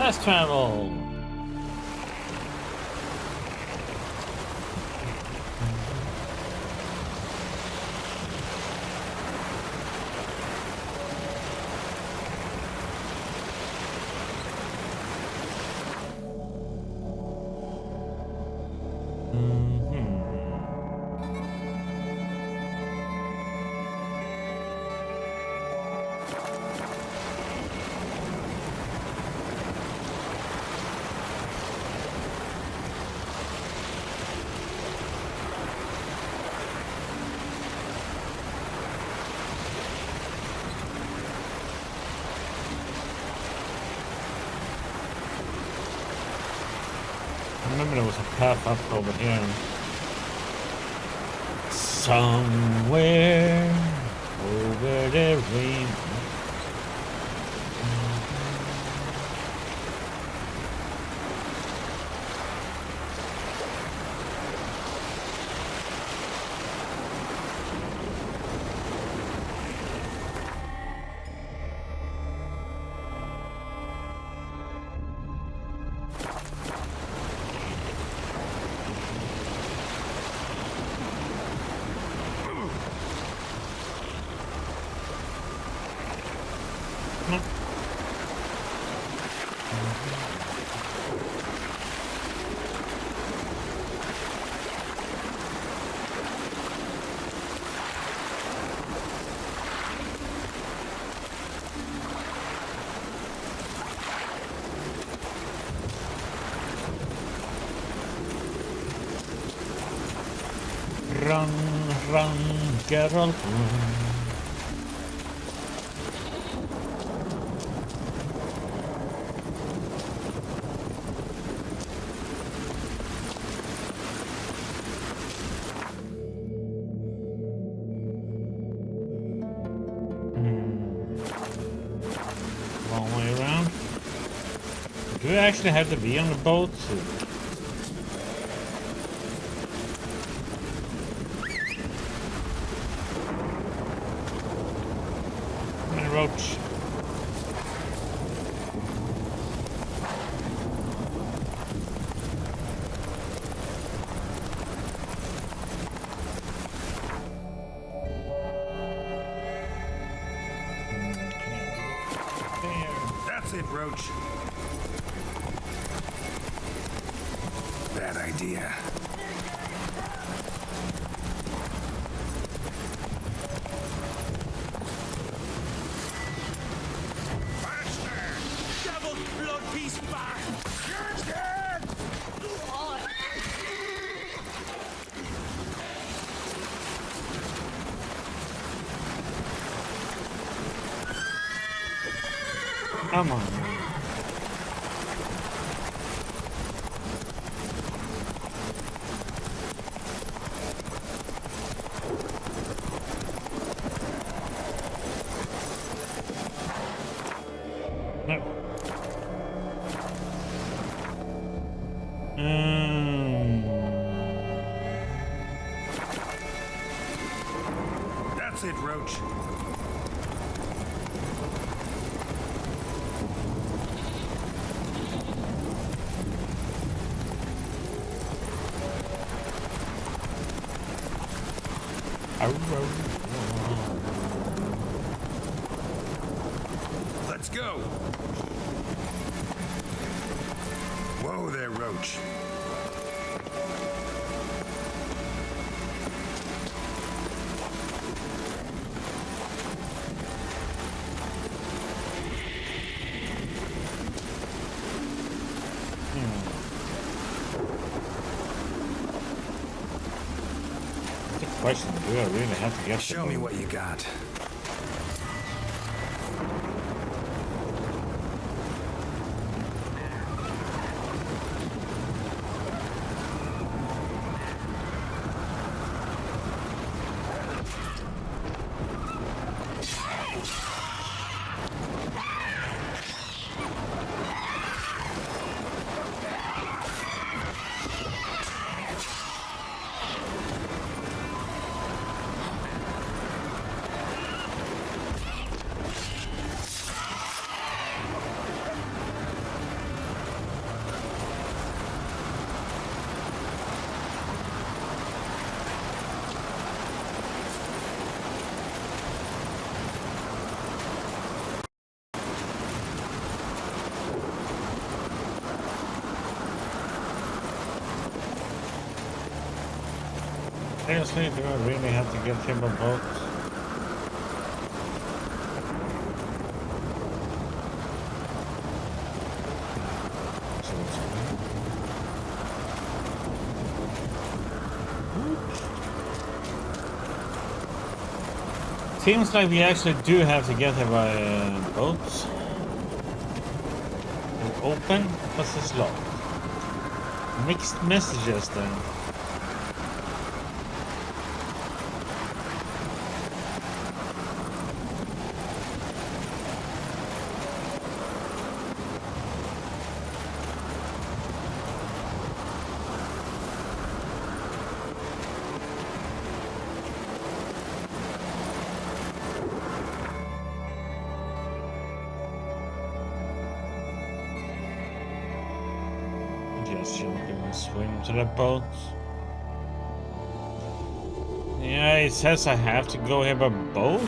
Fast travel. I remember there was a path up over here. Somewhere over the rainbow. Run, run, Geralt, run. Long way around. Do we actually have to be on the boat? Roach. That's it, Roach. Bad idea. Come on, man. No. That's it, Roach. Let's go. Whoa there, Roach. Question, do I really have to get Show me what you got. Seriously, do I really have to get him a boat? So what's going? Seems like we actually do have to get him a boat. Open, but it's locked. Mixed messages then. Just jump in and swim to the boat. Yeah, it says I have to go have a boat.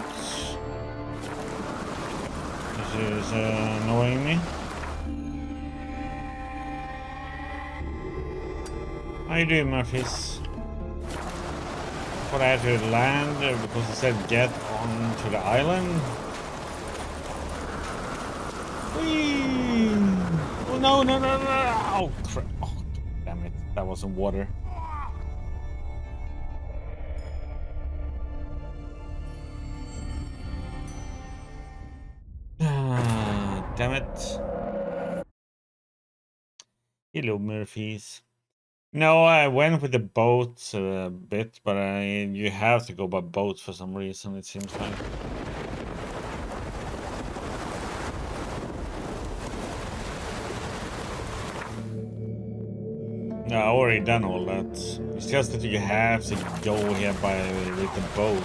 This is annoying me. How you doing, Murphys? But I had to land because it said get on to the island. Whee! Oh no, no, no, no! Oh crap! Oh, damn it! That wasn't water. Damn it! Hello, Murphys. No, I went with the boat a bit, but you have to go by boat for some reason. It seems like. No, I already done all that. It's just that you have to go here with the boat.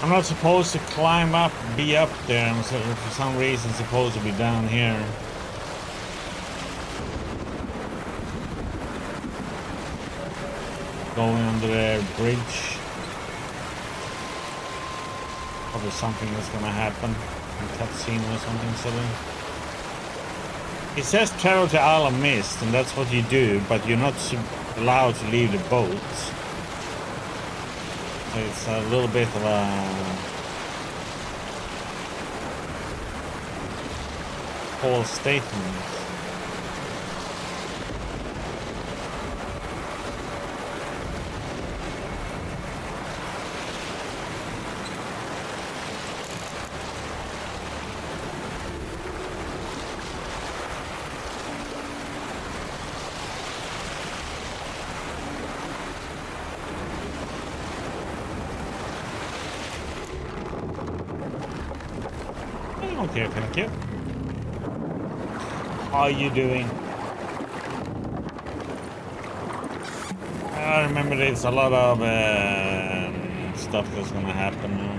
I'm not supposed to climb up, be up there. I'm for some reason supposed to be down here. Going under the bridge. Probably something is gonna happen. A cutscene or something silly. It says travel to Isle of Mist, and that's what you do, but you're not allowed to leave the boat. So it's a little bit of a false statement. Okay, thank you. How are you doing? I remember there's a lot of stuff that's gonna happen now.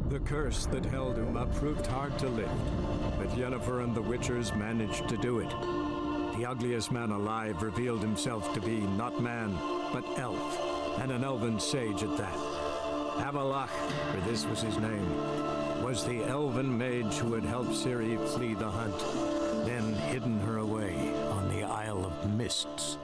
The curse that held Uma proved hard to lift, but Yennefer and the Witchers managed to do it. The ugliest man alive revealed himself to be not man, but elf, and an elven sage at that. Avalach, for this was his name, was the elven mage who had helped Ciri flee the hunt, then hidden her away on the Isle of Mists.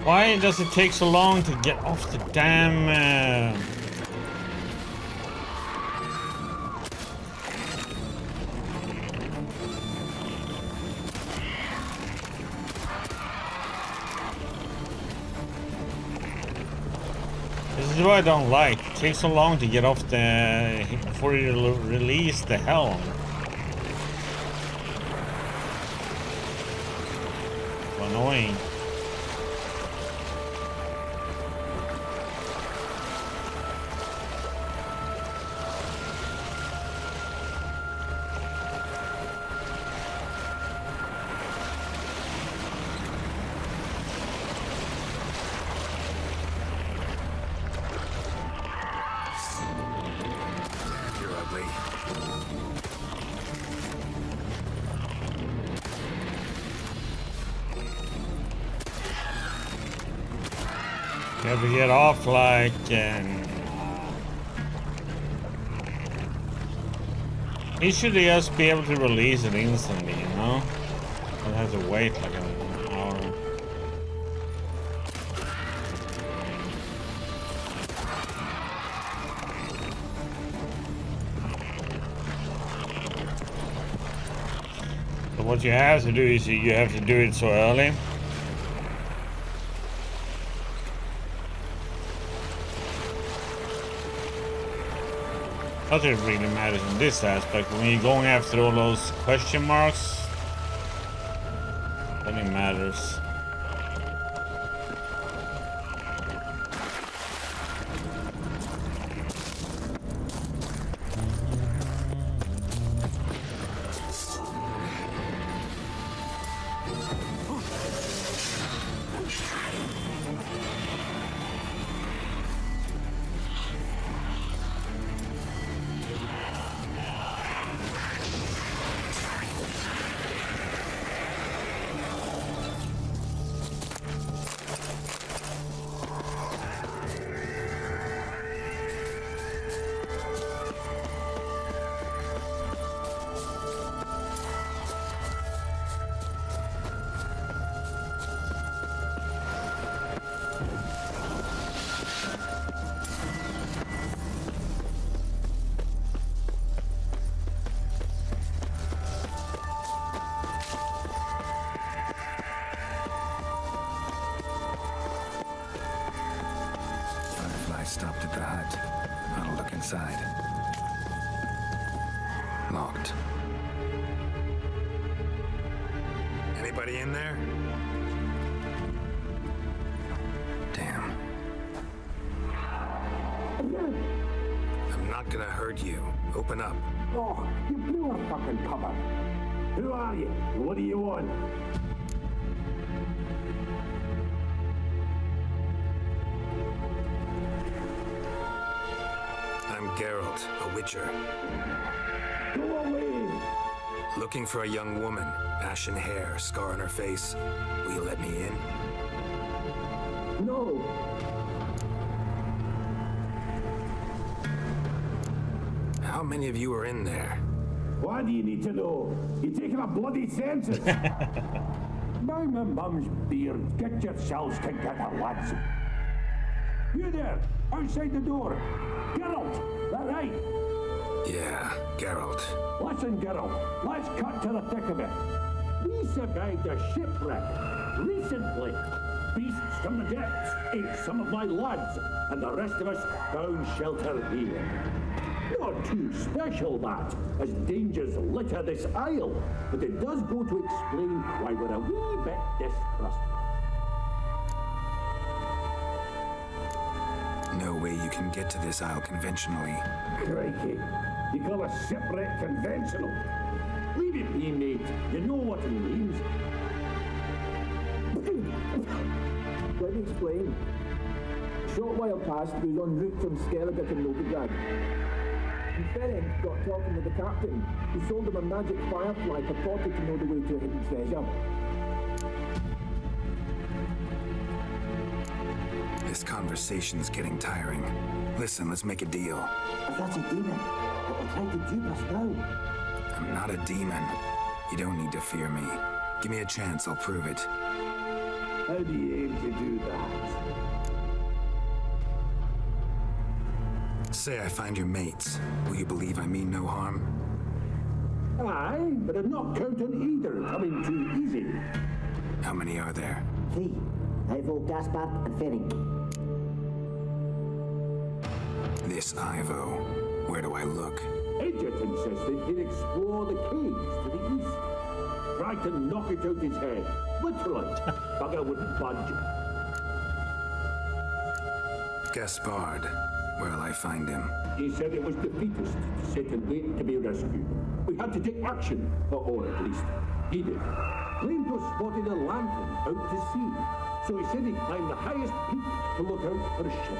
Why does it take so long to get off the damn... This is what I don't like. It takes so long to get off the... before you release the helm. So annoying. You have to get off like he should just be able to release it instantly, you know? Don't have to wait like an hour. So what you have to do is you have to do it so early. Not that it really matters in this aspect. When you're going after all those question marks, then it matters. Stopped at the hut. I'll look inside. Locked. Anybody in there? Damn. I'm not gonna hurt you. Open up. Oh, you blew a fucking cupboard. Who are you? What do you want? I'm Geralt, a witcher. Go away! Looking for a young woman. Ashen hair, scar on her face. Will you let me in? No! How many of you are in there? Why do you need to know? You're taking a bloody census! By my mum's beard, get yourselves together, lads. You there, outside the door. Geralt, that right? Yeah, Geralt. Listen, Geralt, let's cut to the thick of it. We survived a shipwreck recently. Beasts from the depths ate some of my lads, and the rest of us found shelter here. Not too special, that, as dangers litter this isle, but it does go to explain why we're a wee bit distrustful. No way you can get to this isle conventionally. Crikey, you call a shipwreck conventional? Leave it be, mate. You know what he means. Let me explain. A short while past, we was en route from Skellige to Novigrad. And Ferenc got talking with the captain, who sold him a magic firefly purported to know the way to a hidden treasure. This conversation's getting tiring. Listen, let's make a deal. If that's a demon, it will try to dupe us now. I'm not a demon. You don't need to fear me. Give me a chance, I'll prove it. How do you aim to do that? Say I find your mates. Will you believe I mean no harm? Aye, but I'm not counting either coming too easy. How many are there? 3. Ivo, Gaspard, and Ferenc. This Ivo. Where do I look? Edget insisted he'd explore the caves to the east. Tried to knock it out his head. Literally. Bugger wouldn't budge. Gaspard. Where'll I find him? He said it was defeatist to sit and wait to be rescued. We had to take action, or at least he did. Claimed to have spotted a lantern out to sea, so he said he'd climb the highest peak to look out for ships.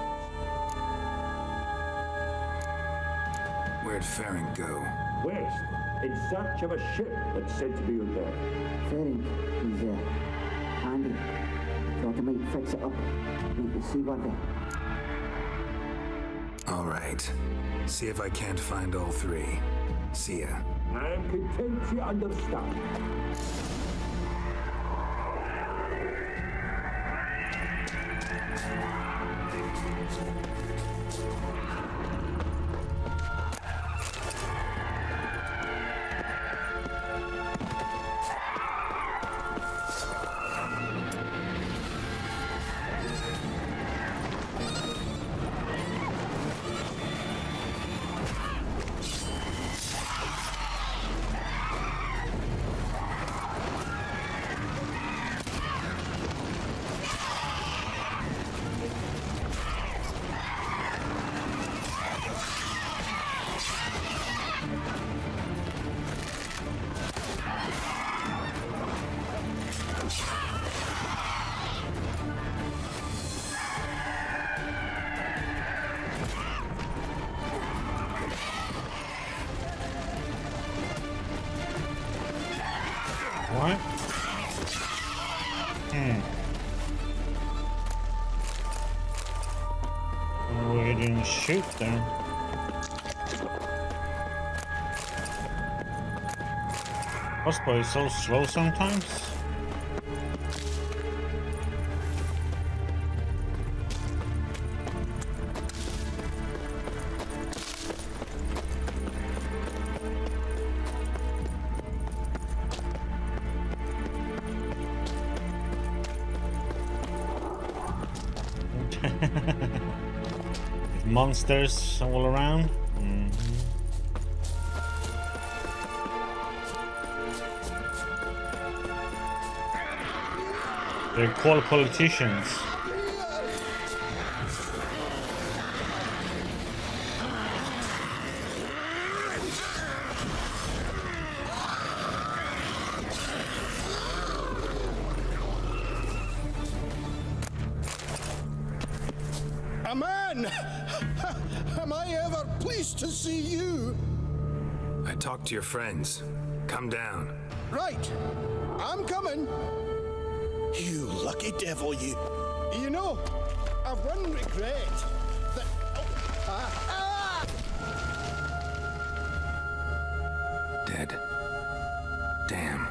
Where'd Ferenc go? West, in search of a ship that's said to be out there. Ferenc, he's handy. Thought I might fix it up. Make the seaworthy. All right. See if I can't find all 3. See ya. I'm content you understand. What? We didn't shoot them. Crossbow is so slow sometimes. Monsters all around. They're called politicians. A man! Am I ever pleased to see you? I talked to your friends. Come down. Right. I'm coming. You lucky devil, you. You know, I've one regret. That... Dead. Damn.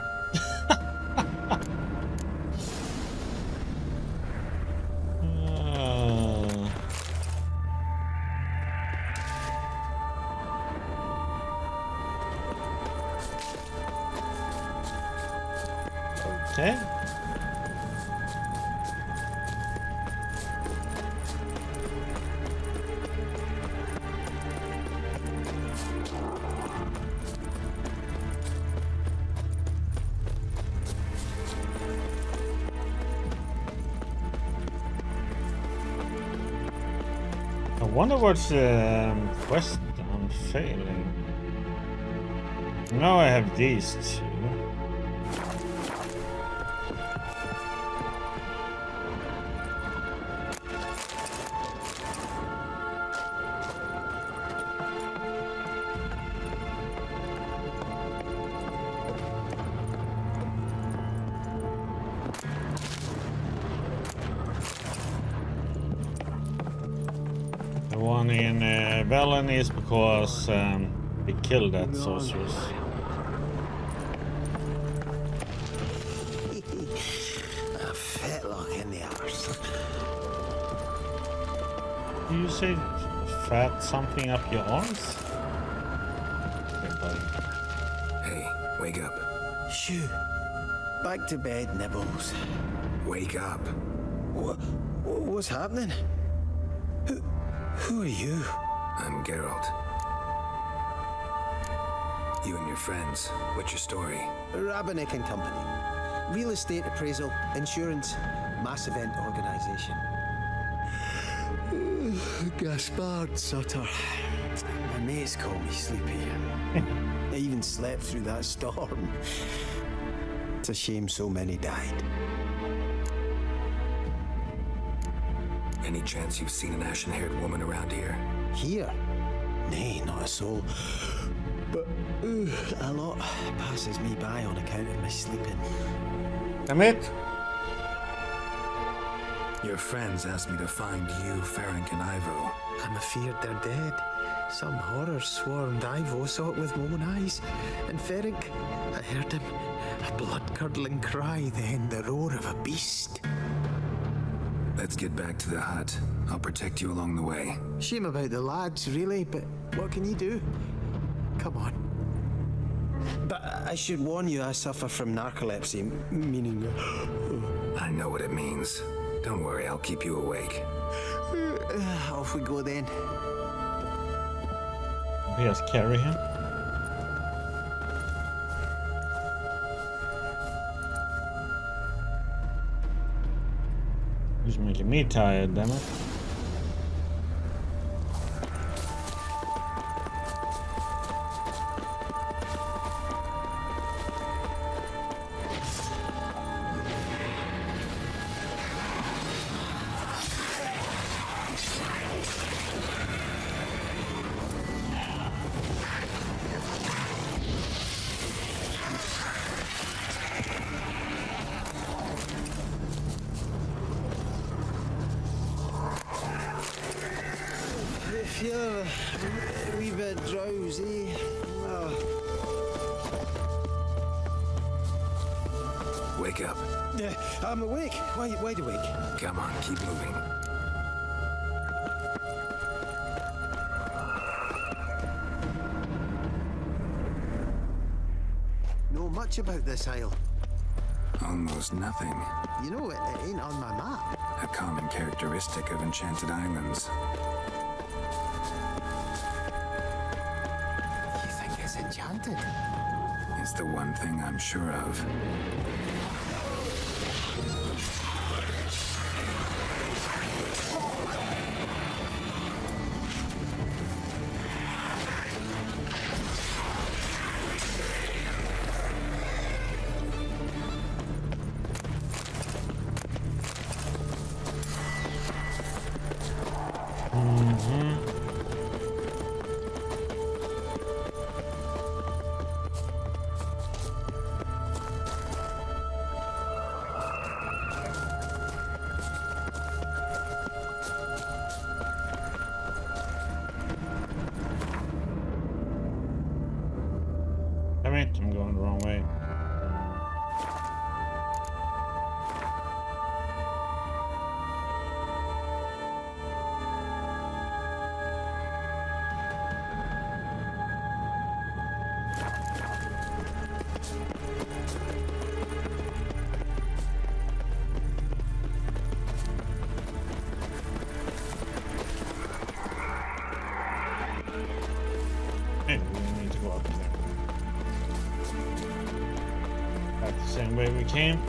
Okay. I wonder what's the quest I'm failing. Now I have these two. The one in Velen is because they killed that sorceress. A fetlock Do you say fat something up your arse? Okay, buddy. Hey, wake up. Shoo. Back to bed, Nibbles. Wake up. What's happening? Who are you? I'm Geralt. You and your friends, what's your story? Rabbinick and Company. Real estate appraisal, insurance, mass event organization. Gaspard Sutter. My mates call me Sleepy. I even slept through that storm. It's a shame so many died. Any chance you've seen an ashen-haired woman around here? Here? Nay, not a soul. But a lot passes me by on account of my sleeping. Damn it! Your friends asked me to find you, Ferenc, and Ivo. I'm afeard they're dead. Some horror swarmed Ivo, saw it with my own eyes. And Ferenc, I heard him. A blood-curdling cry, then the roar of a beast. Let's get back to the hut. I'll protect you along the way. Shame about the lads, really, but what can you do? Come on. But I should warn you, I suffer from narcolepsy, meaning... I know what it means. Don't worry, I'll keep you awake. Off we go then. We just carry him. He's making me tired, damn it. I feel a wee bit drowsy. Wake up. I'm awake. Wide awake. Come on, keep moving. Know much about this isle. Almost nothing. You know, it ain't on my map. A common characteristic of enchanted islands. You think it's enchanted? It's the one thing I'm sure of. Damn it, I'm going the wrong way. Maybe we need to go up there. Back the same way we came.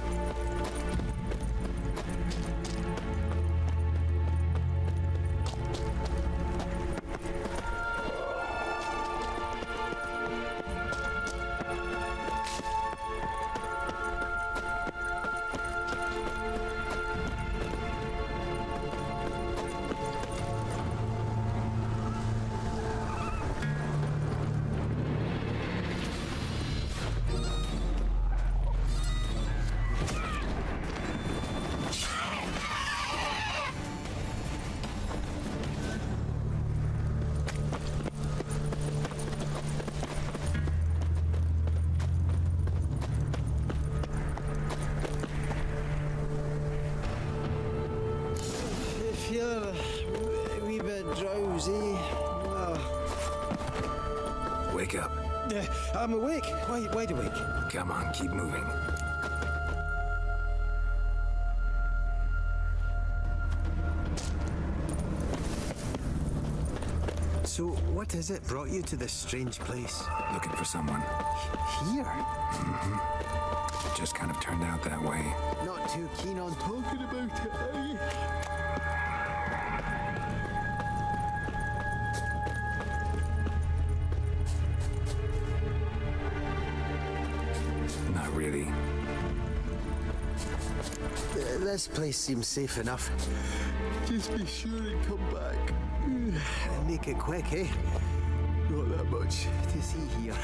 Wake up. I'm awake. Wide awake. Come on, keep moving. So, what is it brought you to this strange place? Looking for someone. Here? It just kind of turned out that way. Not too keen on talking about it, are you? Not really. This place seems safe enough. Just be sure and come back. And make it quick, eh? Not that much to see here.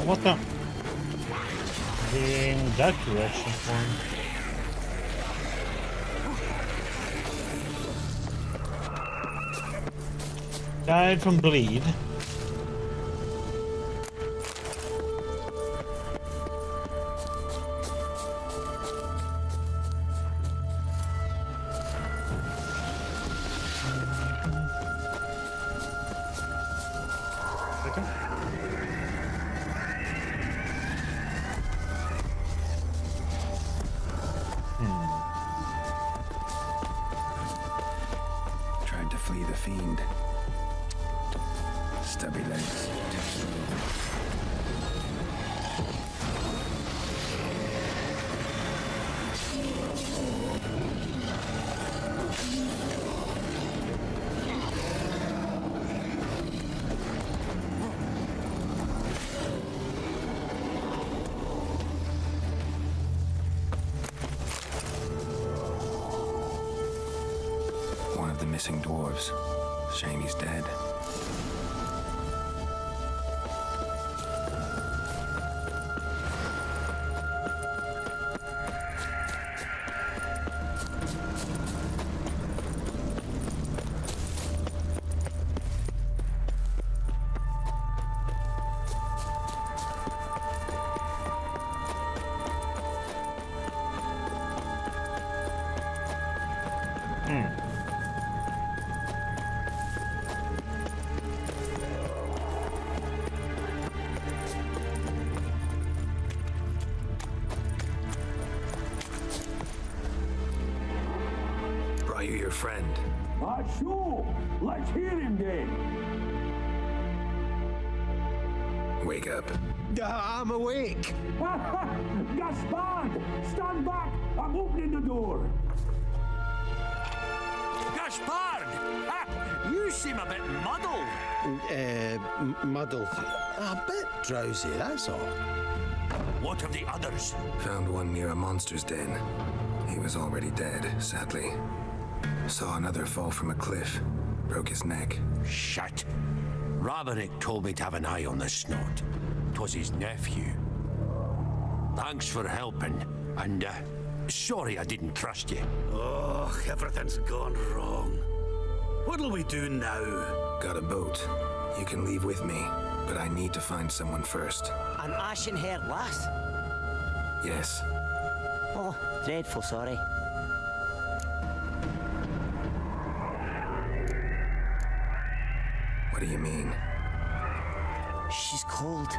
What the? In that direction for me. Died from bleed. Tried to flee the fiend. Stubby legs. One of the missing dwarves. Shame he's dead. Are you your friend? Not sure. Let's hear him then. Wake up. I'm awake. Gaspard! Stand back! I'm opening the door. Gaspard! You seem a bit muddled. Muddled. A bit drowsy, that's all. What of the others? Found one near a monster's den. He was already dead, sadly. Saw another fall from a cliff. Broke his neck. Shit. Roderick told me to have an eye on the snot. 'Twas his nephew. Thanks for helping, and sorry I didn't trust you. Oh, everything's gone wrong. What'll we do now? Got a boat. You can leave with me, but I need to find someone first. An ashen-haired lass? Yes. Oh, dreadful sorry. What do you mean? She's She's cold.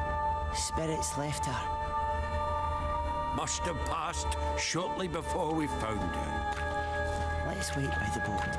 Spirits left her. Must have passed shortly before we found her. Let's wait by the boat.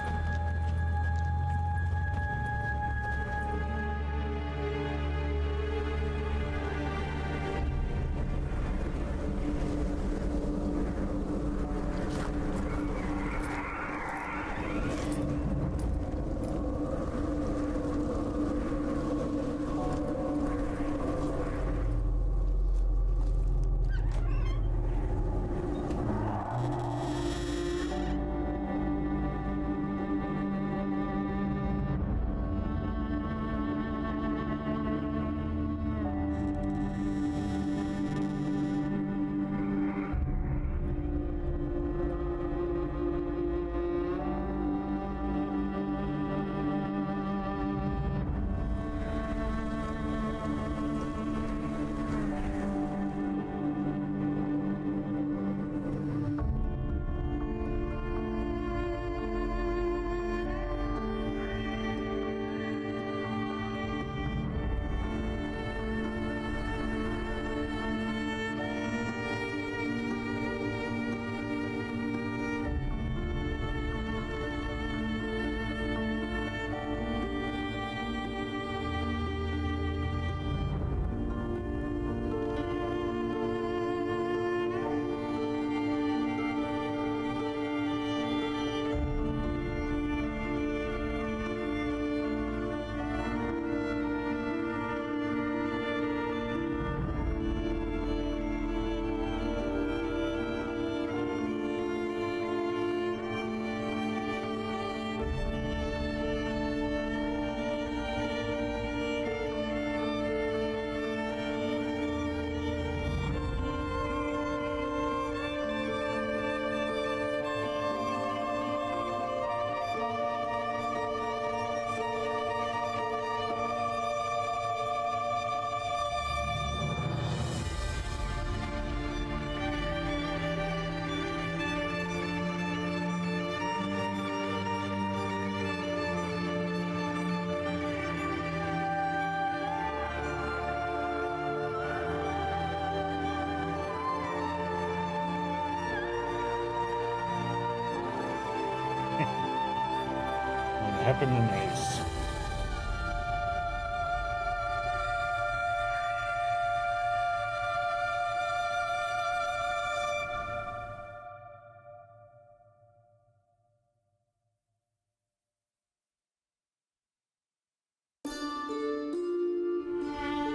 Happened in Ace.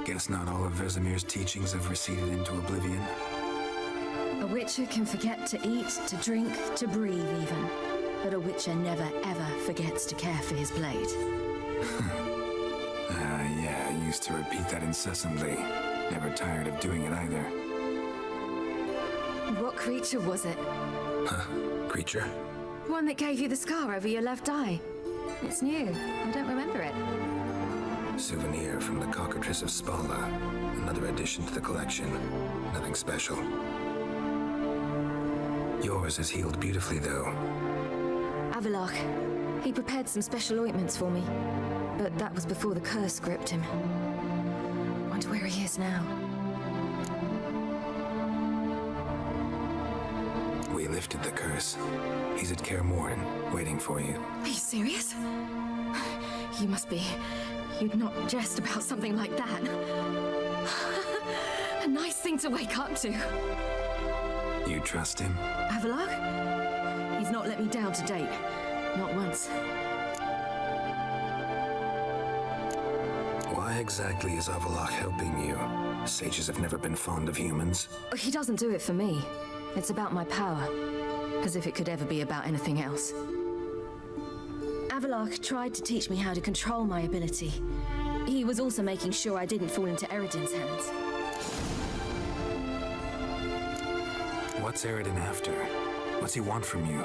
Guess not all of Vesemir's teachings have receded into oblivion. A witcher can forget to eat, to drink, to breathe even. But a witcher never, ever forgets to care for his blade. Yeah, I used to repeat that incessantly. Never tired of doing it either. What creature was it? Huh? Creature? One that gave you the scar over your left eye. It's new. I don't remember it. Souvenir from the Cockatrice of Spala. Another addition to the collection. Nothing special. Yours is healed beautifully, though. Avalok. He prepared some special ointments for me. But that was before the curse gripped him. Wonder where he is now. We lifted the curse. He's at Kaer Morhen, waiting for you. Are you serious? You must be. You'd not jest about something like that. A nice thing to wake up to. You trust him? Avalok? He's not let me down to date. Not once. Why exactly is Avalok helping you? Sages have never been fond of humans. He doesn't do it for me. It's about my power. As if it could ever be about anything else. Avalok tried to teach me how to control my ability. He was also making sure I didn't fall into Eredin's hands. What's Eredin after? What's he want from you?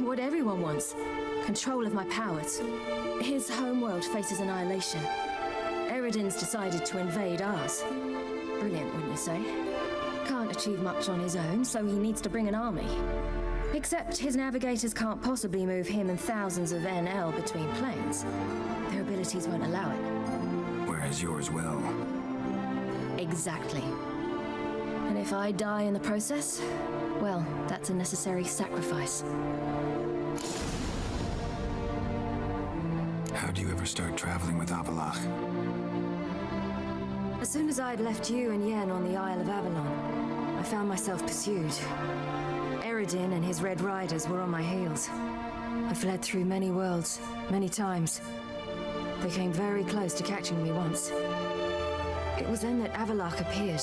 What everyone wants. Control of my powers. His homeworld faces annihilation. Eredin's decided to invade ours. Brilliant, wouldn't you say? Can't achieve much on his own, so he needs to bring an army. Except his navigators can't possibly move him and thousands of NL between planes. Their abilities won't allow it. Whereas yours will. Exactly. And if I die in the process, well, that's a necessary sacrifice. How do you ever start traveling with Avalach? As soon as I'd left you and Yen on the Isle of Avalon, I found myself pursued. Eredin and his Red Riders were on my heels. I fled through many worlds, many times. They came very close to catching me once. It was then that Avalach appeared,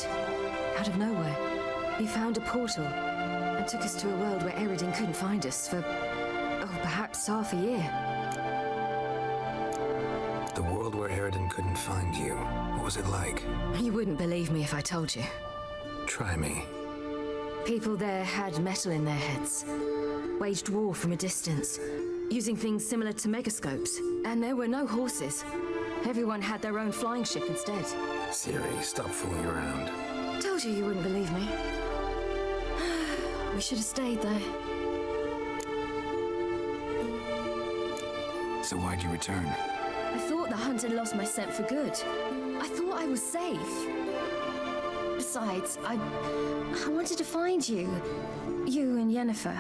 out of nowhere. He found a portal and took us to a world where Eredin couldn't find us for, perhaps half a year. The world where Eredin couldn't find you. What was it like? You wouldn't believe me if I told you. Try me. People there had metal in their heads, waged war from a distance, using things similar to megascopes. And there were no horses. Everyone had their own flying ship instead. Siri, stop fooling around. Told you wouldn't believe me. We should have stayed there. So why'd you return? I thought the hunt had lost my scent for good. I thought I was safe. Besides, I wanted to find you. You and Yennefer.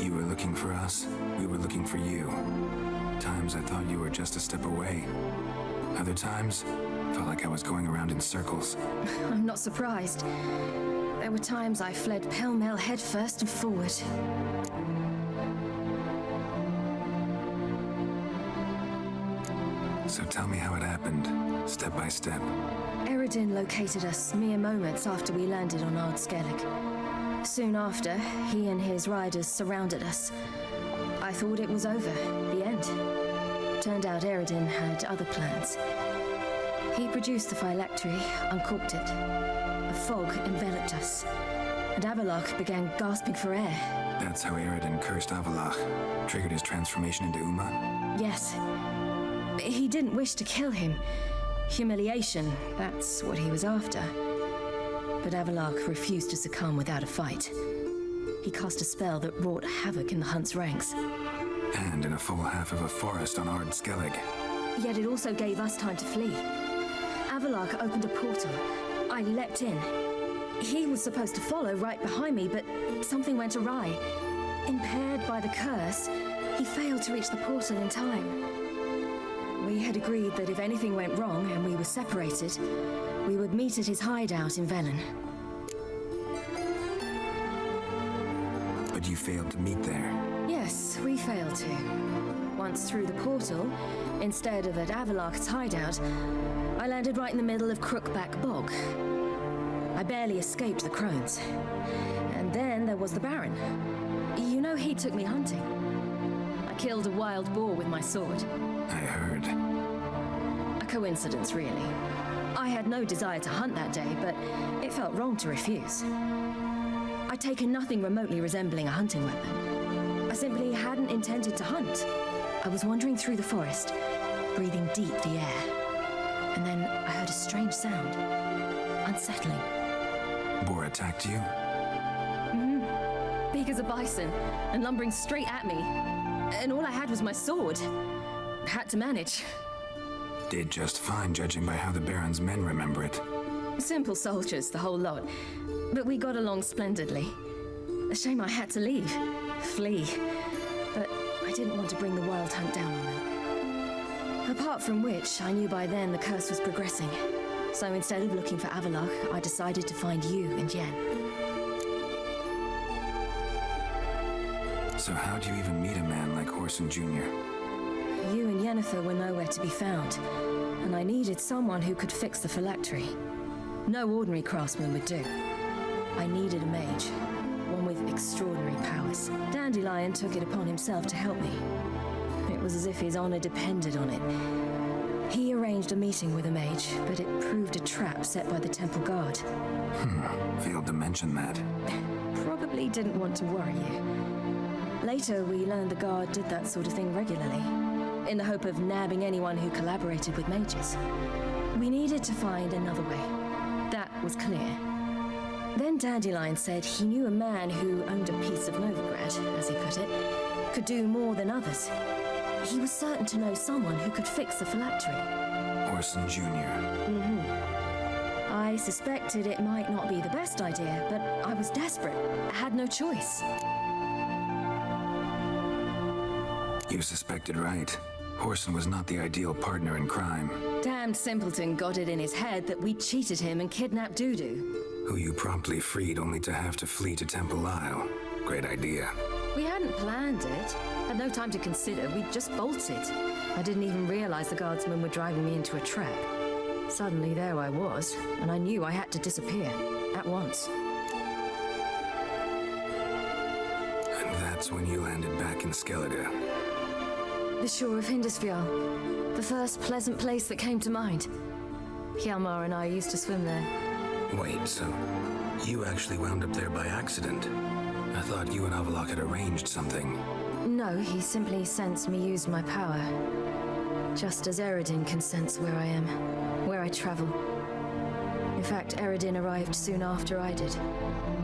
You were looking for us. We were looking for you. Times I thought you were just a step away. Other times, felt like I was going around in circles. I'm not surprised. There were times I fled pell-mell headfirst and forward. So tell me how it happened, step by step. Eredin located us mere moments after we landed on Ard Skellige. Soon after, he and his riders surrounded us. I thought it was over, the end. Turned out Eredin had other plans. He produced the phylactery, uncorked it. A fog enveloped us, and Avalach began gasping for air. That's how Eredin cursed Avalach, triggered his transformation into Uma? Yes. He didn't wish to kill him. Humiliation, that's what he was after. But Avalach refused to succumb without a fight. He cast a spell that wrought havoc in the hunt's ranks. And in a full half of a forest on Ard Skellige. Yet it also gave us time to flee. Avalach opened a portal. I leapt in. He was supposed to follow right behind me, but something went awry. Impaired by the curse, he failed to reach the portal in time. We had agreed that if anything went wrong and we were separated, we would meet at his hideout in Velen. But you failed to meet there. Yes, we failed to. Once through the portal, instead of at Avalach's hideout, I landed right in the middle of Crookback Bog. I barely escaped the crones. And then there was the Baron. You know, he took me hunting. I killed a wild boar with my sword. I heard. A coincidence, really. I had no desire to hunt that day, but it felt wrong to refuse. I'd taken nothing remotely resembling a hunting weapon. I simply hadn't intended to hunt. I was wandering through the forest, breathing deep the air. And then I heard a strange sound. Unsettling. Boar attacked you? Mm-hmm. Big as a bison, and lumbering straight at me. And all I had was my sword. Had to manage. Did just fine, judging by how the Baron's men remember it. Simple soldiers, the whole lot. But we got along splendidly. A shame I had to leave. Flee. But I didn't want to bring the wild hunt down on them. Apart from which, I knew by then the curse was progressing. So instead of looking for Avalach, I decided to find you and Yen. So how do you even meet a man like Horson Jr.? You and Yennefer were nowhere to be found, and I needed someone who could fix the phylactery. No ordinary craftsman would do. I needed a mage, one with extraordinary powers. Dandelion took it upon himself to help me. It was as if his honor depended on it. He arranged a meeting with a mage, but it proved a trap set by the temple guard. Failed to mention that. Probably didn't want to worry you. Later, we learned the guard did that sort of thing regularly, in the hope of nabbing anyone who collaborated with mages. We needed to find another way. That was clear. Then Dandelion said he knew a man who owned a piece of Novigrad, as he put it, could do more than others. He was certain to know someone who could fix the phylactery. Morrison Jr. I suspected it might not be the best idea, but I was desperate. I had no choice. You suspected right. Horson was not the ideal partner in crime. Damned simpleton got it in his head that we cheated him and kidnapped Dudu. Who you promptly freed only to have to flee to Temple Isle. Great idea. We hadn't planned it. Had no time to consider. We just bolted. I didn't even realize the guardsmen were driving me into a trap. Suddenly there I was, and I knew I had to disappear. At once. And that's when you landed back in Skellige. The shore of Hindisfjall. The first pleasant place that came to mind. Hjalmar and I used to swim there. Wait, so you actually wound up there by accident? I thought you and Avalok had arranged something. No, he simply sensed me use my power. Just as Eredin can sense where I am, where I travel. In fact, Eredin arrived soon after I did.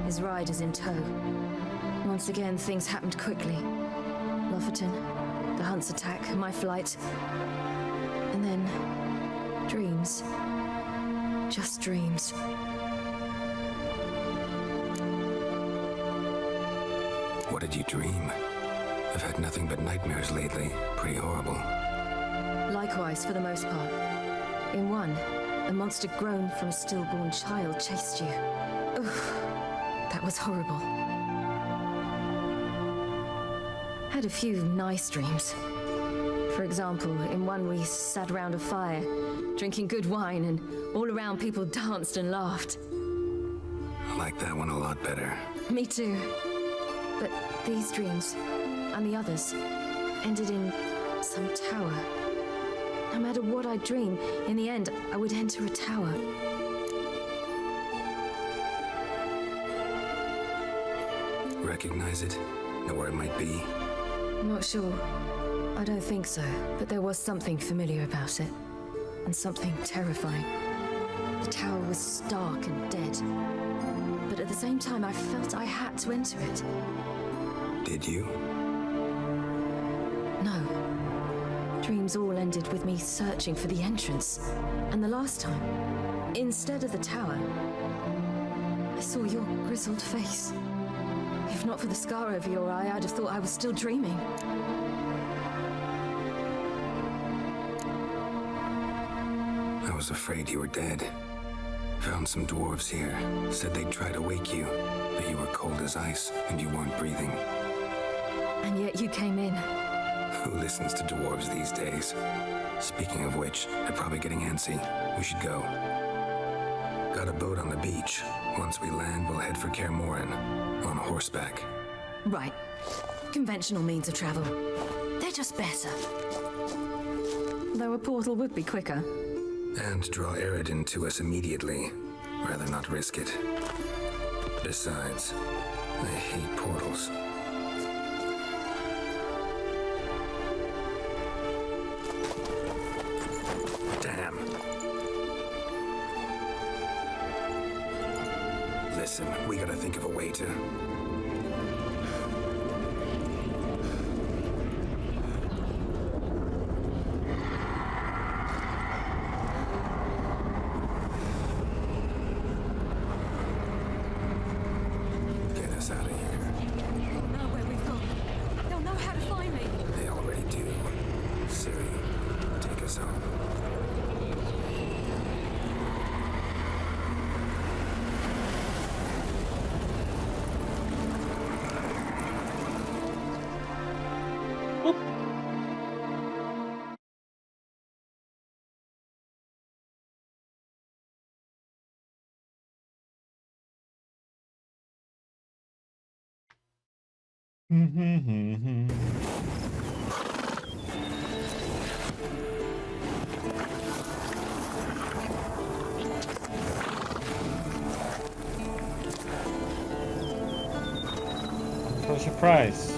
His riders in tow. Once again, things happened quickly. Lofoten, the Hunt's attack, my flight. And then... dreams. Just dreams. What did you dream? I've had nothing but nightmares lately. Pretty horrible. Likewise, for the most part. In one, a monster grown from a stillborn child chased you. Ugh, that was horrible. Had a few nice dreams. For example, in one we sat around a fire, drinking good wine, and all around people danced and laughed. I like that one a lot better. Me too. But these dreams, and the others, ended in some tower. No matter what I dream, in the end, I would enter a tower. Recognize it? Know where it might be? Not sure. I don't think so, but there was something familiar about it. And something terrifying. The tower was stark and dead. But at the same time, I felt I had to enter it. Did you? No. Dreams all ended with me searching for the entrance. And the last time, instead of the tower, I saw your grizzled face. If not for the scar over your eye, I'd have thought I was still dreaming. I was afraid you were dead. Found some dwarves here. Said they'd try to wake you, but you were cold as ice and you weren't breathing. And yet you came in. Who listens to dwarves these days? Speaking of which, they're probably getting antsy. We should go. Got a boat on the beach. Once we land, we'll head for Kaer Morhen. On horseback. Right. Conventional means of travel. They're just better. Though a portal would be quicker. And draw Eredin to us immediately. Rather not risk it. Besides, I hate portals. Damn. Listen, we gotta think of a way to... get us out of here. They'll know where we've gone. They'll know how to find me. They already do. Siri, take us home. What's your price?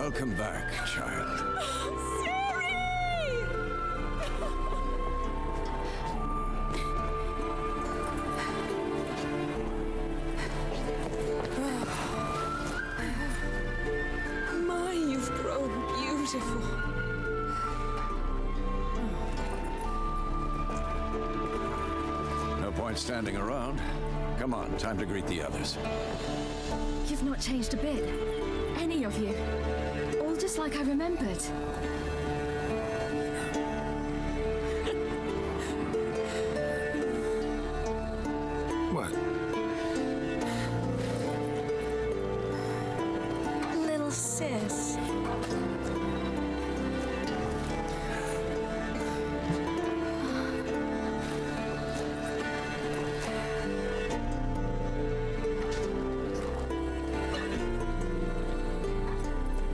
Welcome back, child. My, you've grown beautiful. No point standing around. Come on, time to greet the others. You've not changed a bit. Any of you. All just like I remembered. What? Little sis.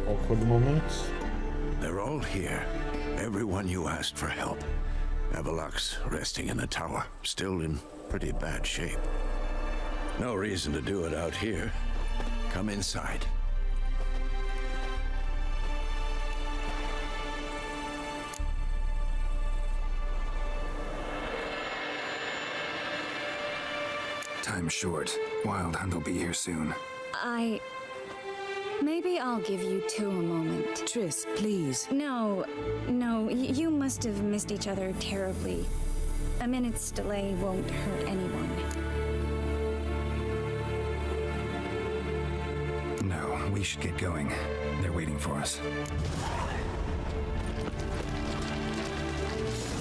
Awkward moments. They're all here. Everyone you asked for help. Avalok's resting in the tower, still in pretty bad shape. No reason to do it out here. Come inside. Time's short. Wild Hunt will be here soon. Maybe I'll give you two a moment. Triss, please. No, you must have missed each other terribly. A minute's delay won't hurt anyone. No, we should get going. They're waiting for us.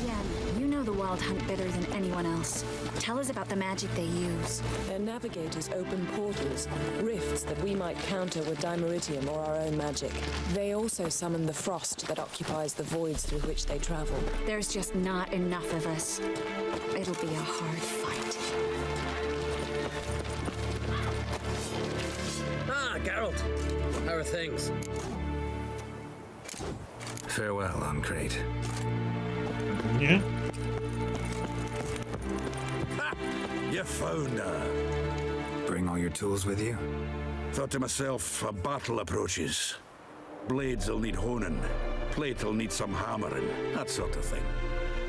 Yen, you know the Wild Hunt better than anyone else. Tell us about the magic they use. Their navigators open portals, rifts that we might counter with dimeritium or our own magic. They also summon the frost that occupies the voids through which they travel. There's just not enough of us. It'll be a hard fight. Ah, Geralt. How are things? Farewell, on Crate. Yeah. You found her. Bring all your tools with you? Thought to myself, a battle approaches. Blades will need honing. Plate will need some hammering. That sort of thing.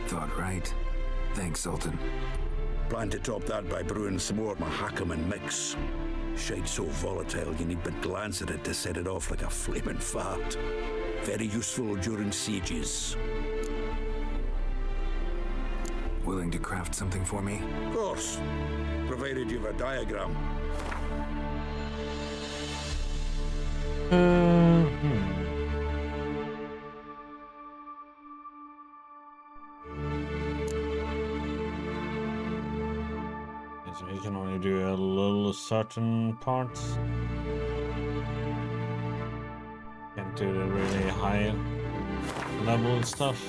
Thought right. Thanks, Sultan. Plan to top that by brewing some more Mahakaman mix. Shite so volatile you need but glance at it to set it off like a flaming fart. Very useful during sieges. Willing to craft something for me? Of course. Provided you've a diagram. So he can only do a little certain parts. Can't do the really high level stuff.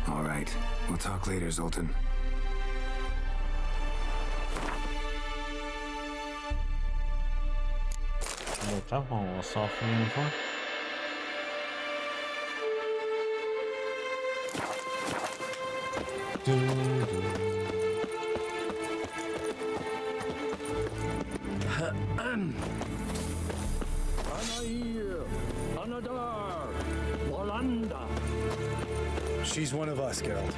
All right. We'll talk later, Zoltan. That one was off uniform. She's one of us, Geralt.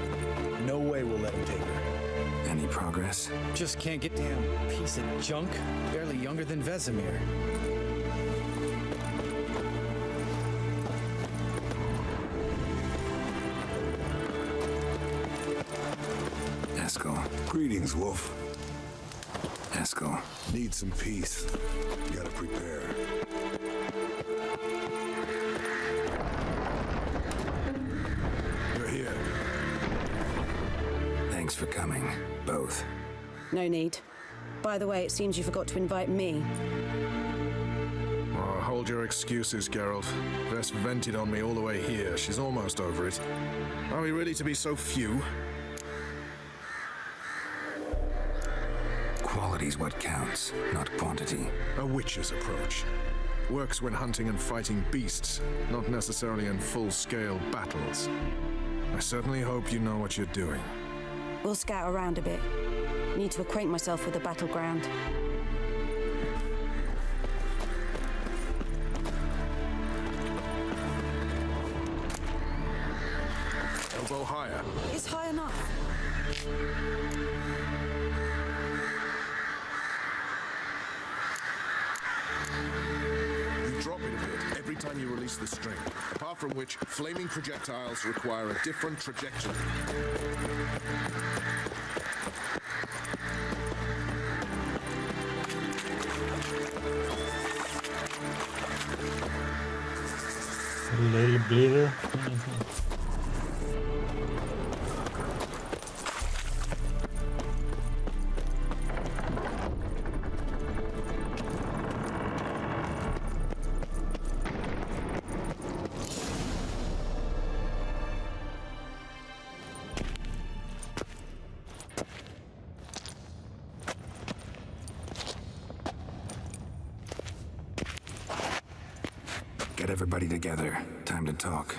No way we'll let him take her. Any progress? Just can't get damn piece of junk. Barely younger than Vesemir. Eskel. Greetings, Wolf. Eskel. Need some peace. Gotta prepare. You're here. Thanks for coming, both. No need. By the way, it seems you forgot to invite me. Oh, hold your excuses, Geralt. Vess vented on me all the way here. She's almost over it. Are we really to be so few? Quality's what counts, not quantity. A witch's approach. Works when hunting and fighting beasts, not necessarily in full-scale battles. I certainly hope you know what you're doing. We'll scout around a bit. Need to acquaint myself with the battleground. Elbow higher. It's high enough. You drop it a bit every time you release the string, apart from which flaming projectiles require a different trajectory. A little bleeder. Get everybody together. Time to talk.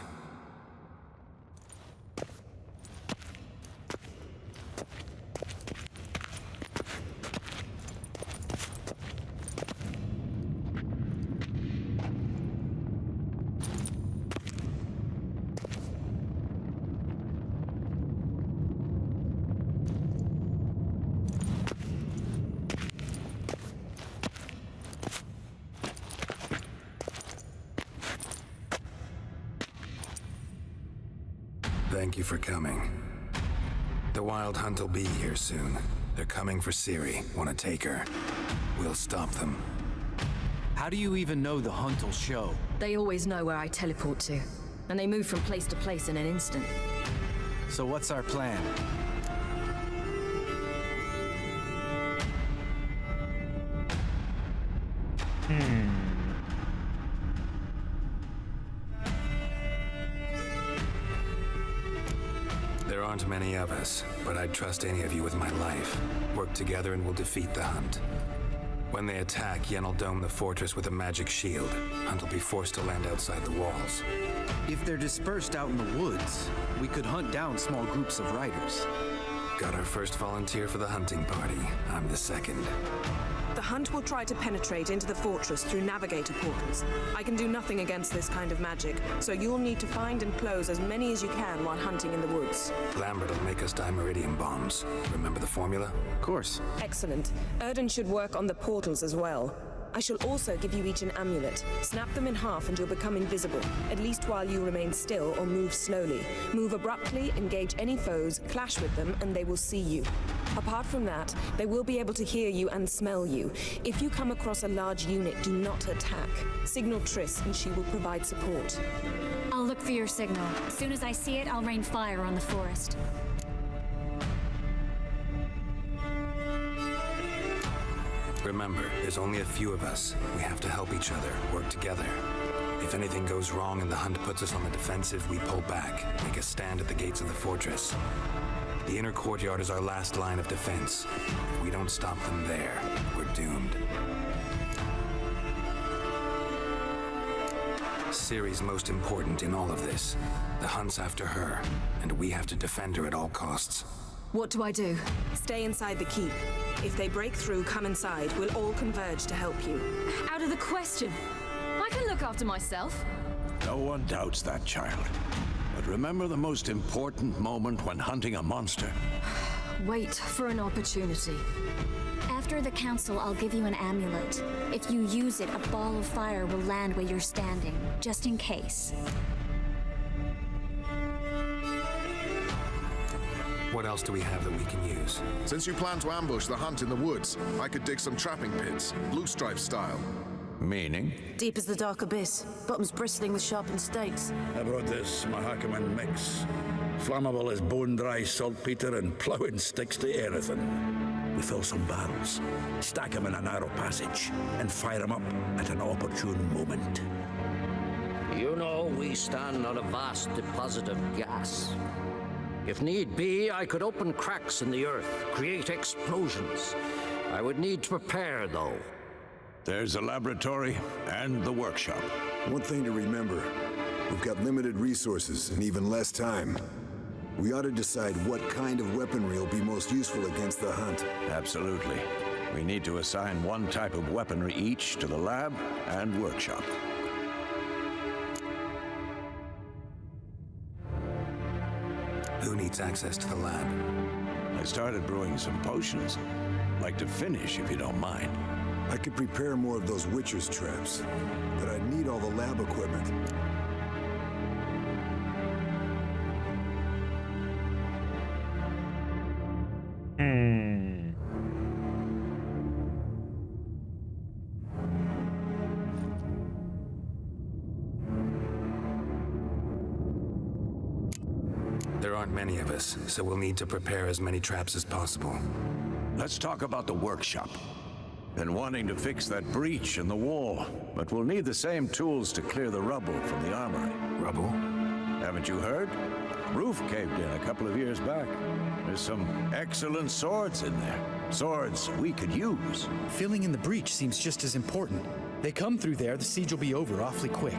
Thank you for coming. The Wild Hunt will be here soon. They're coming for Ciri. Want to take her? We'll stop them. How do you even know the hunt will show? They always know where I teleport to, and they move from place to place in an instant. So what's our plan? There aren't many of us, but I'd trust any of you with my life. Work together and we'll defeat the Hunt. When they attack, Yen will dome the fortress with a magic shield. Hunt will be forced to land outside the walls. If they're dispersed out in the woods, we could hunt down small groups of riders. Got our first volunteer for the hunting party. I'm the second. The Hunt will try to penetrate into the fortress through navigator portals. I can do nothing against this kind of magic, so you'll need to find and close as many as you can while hunting in the woods. Lambert will make us dimeridium bombs. Remember the formula? Of course. Excellent. Erden should work on the portals as well. I shall also give you each an amulet. Snap them in half and you'll become invisible, at least while you remain still or move slowly. Move abruptly, engage any foes, clash with them, and they will see you. Apart from that, they will be able to hear you and smell you. If you come across a large unit, do not attack. Signal Triss and she will provide support. I'll look for your signal. As soon as I see it, I'll rain fire on the forest. Remember, there's only a few of us. We have to help each other, work together. If anything goes wrong and the Hunt puts us on the defensive, we pull back, make a stand at the gates of the fortress. The inner courtyard is our last line of defense. If we don't stop them there, we're doomed. Ciri's most important in all of this. The Hunt's after her, and we have to defend her at all costs. What do I do? Stay inside the keep. If they break through, come inside. We'll all converge to help you. Out of the question. I can look after myself. No one doubts that, child. But remember the most important moment when hunting a monster. Wait for an opportunity. After the council, I'll give you an amulet. If you use it, a ball of fire will land where you're standing, just in case. What else do we have that we can use? Since you plan to ambush the Hunt in the woods, I could dig some trapping pits, blue stripe style. Meaning? Deep as the dark abyss, bottoms bristling with sharpened stakes. I brought this Mahakaman mix. Flammable as bone-dry saltpeter and ploughing sticks to anything. We fill some barrels, stack them in a narrow passage, and fire them up at an opportune moment. You know, we stand on a vast deposit of gas. If need be, I could open cracks in the earth, create explosions. I would need to prepare, though. There's the laboratory and the workshop. One thing to remember, we've got limited resources and even less time. We ought to decide what kind of weaponry will be most useful against the hunt. Absolutely. We need to assign one type of weaponry each to the lab and workshop. Who needs access to the lab? I started brewing some potions. Like to finish, if you don't mind. I could prepare more of those Witcher's traps, but I'd need all the lab equipment. There aren't many of us, so we'll need to prepare as many traps as possible. Let's talk about the workshop. Been wanting to fix that breach in the wall, but we'll need the same tools to clear the rubble from the armory. Rubble? Haven't you heard? Roof caved in a couple of years back. There's some excellent swords in there. Swords we could use. Filling in the breach seems just as important. They come through there, the siege will be over awfully quick.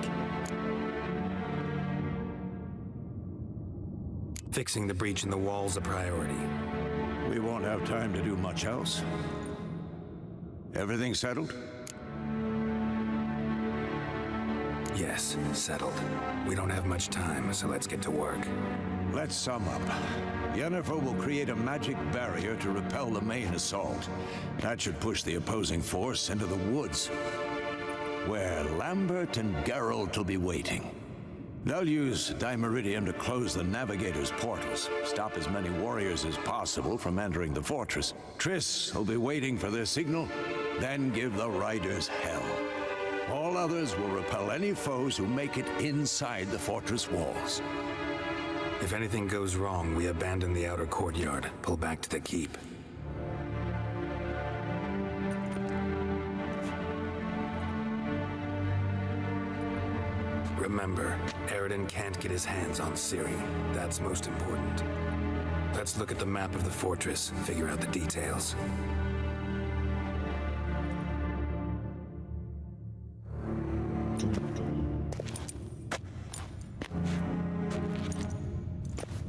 Fixing the breach in the wall's a priority. We won't have time to do much else. Everything settled? Yes, settled. We don't have much time, so let's get to work. Let's sum up. Yennefer will create a magic barrier to repel the main assault. That should push the opposing force into the woods, where Lambert and Geralt will be waiting. They'll use Dimeridium to close the Navigator's portals, stop as many warriors as possible from entering the fortress. Triss will be waiting for their signal, then give the riders hell. All others will repel any foes who make it inside the fortress walls. If anything goes wrong, we abandon the outer courtyard, pull back to the keep. Remember, Aridin can't get his hands on Ciri. That's most important. Let's look at the map of the fortress, figure out the details.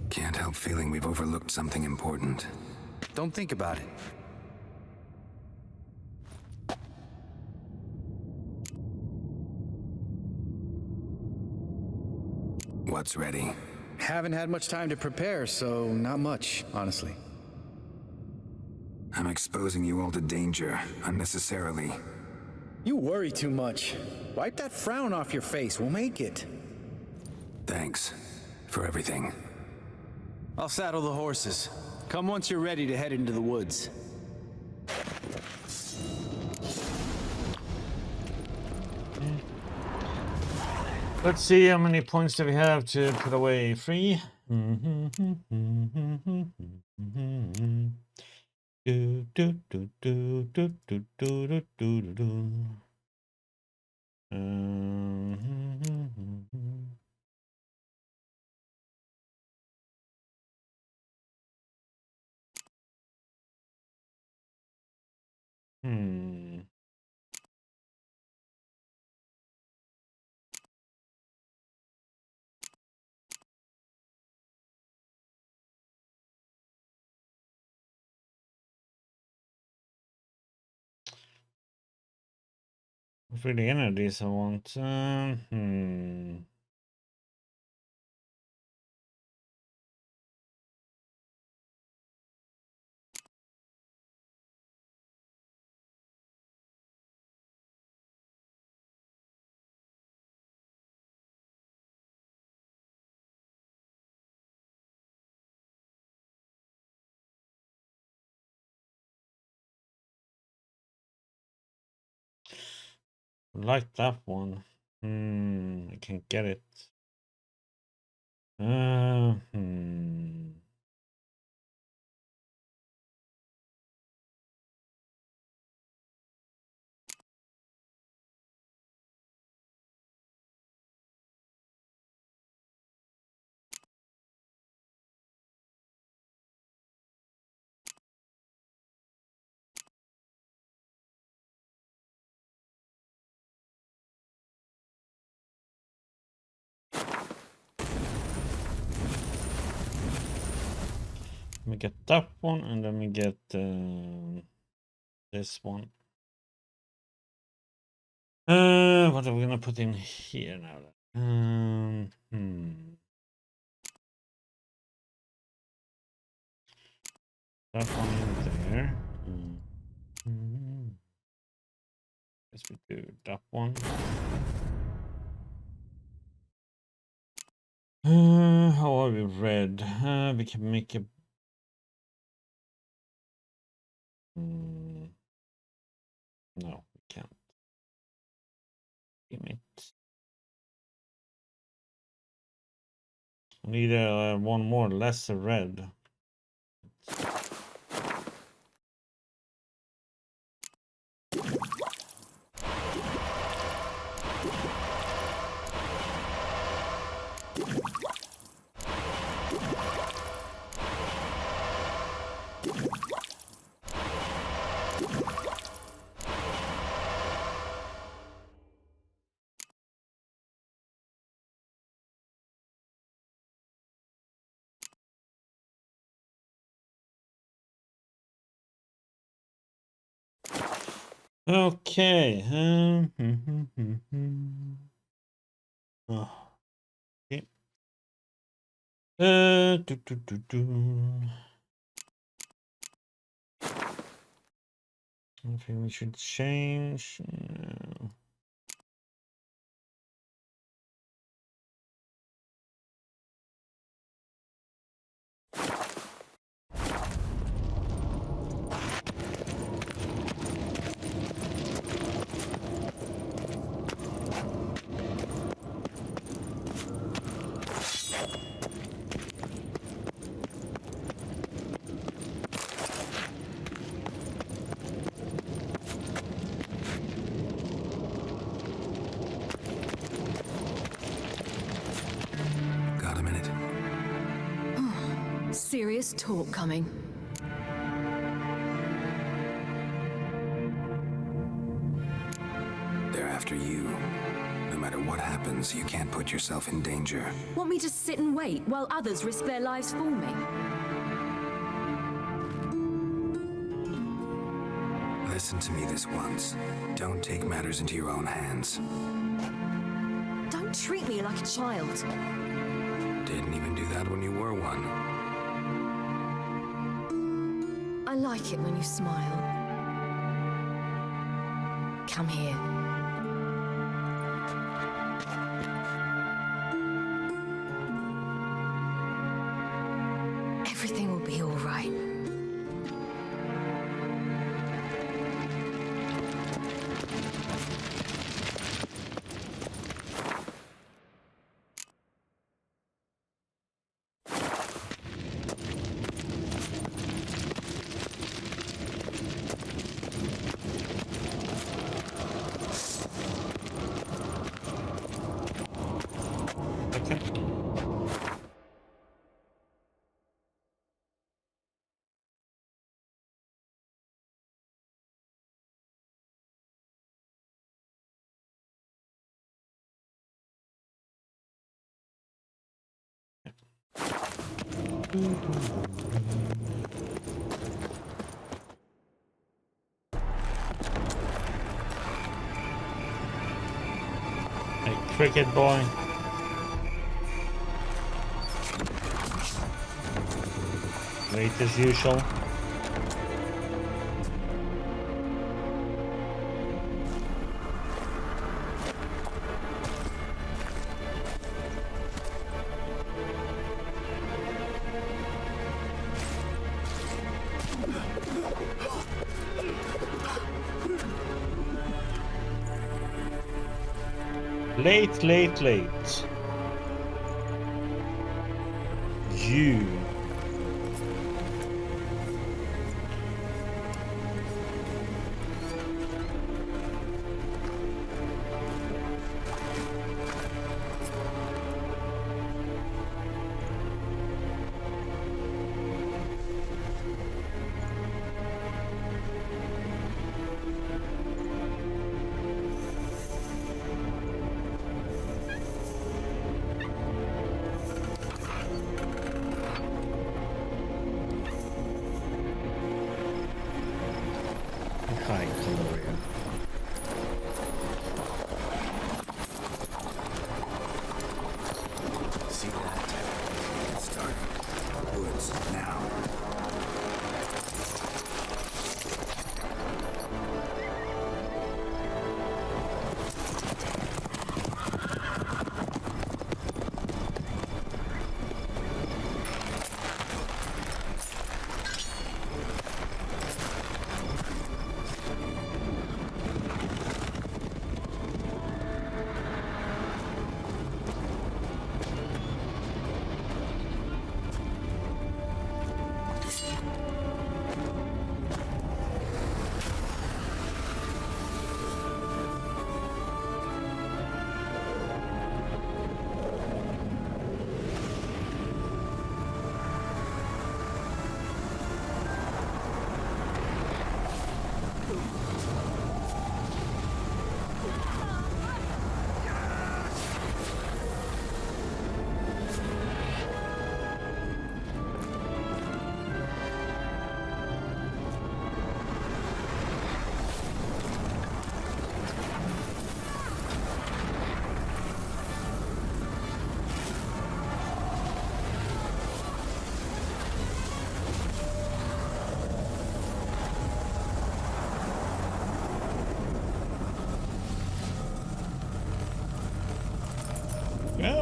Can't help feeling we've overlooked something important. Don't think about it. What's ready? Haven't had much time to prepare, so not much, honestly. I'm exposing you all to danger, unnecessarily. You worry too much. Wipe that frown off your face, we'll make it. Thanks for everything. I'll saddle the horses. Come once you're ready to head into the woods. Let's see how many points do we have to put away. 3. For the energies I want. Like that one. I can't get it. we get that one, and then we get this one. What are we gonna put in here now? That one in there. Guess we do that one. How are we red? We can make a. No, we can't. Damn it. I need one more lesser red. Okay. Oh. Okay. I think we should change. Got a minute. Serious talk coming. They're after you. No matter what happens, you can't put yourself in danger. Want me to sit and wait while others risk their lives for me? Listen to me this once. Don't take matters into your own hands. Don't treat me like a child. Didn't even do that when you were one. I like it when you smile. Come here. Everything will be all right. Hey, cricket boy. Late as usual. Late. You.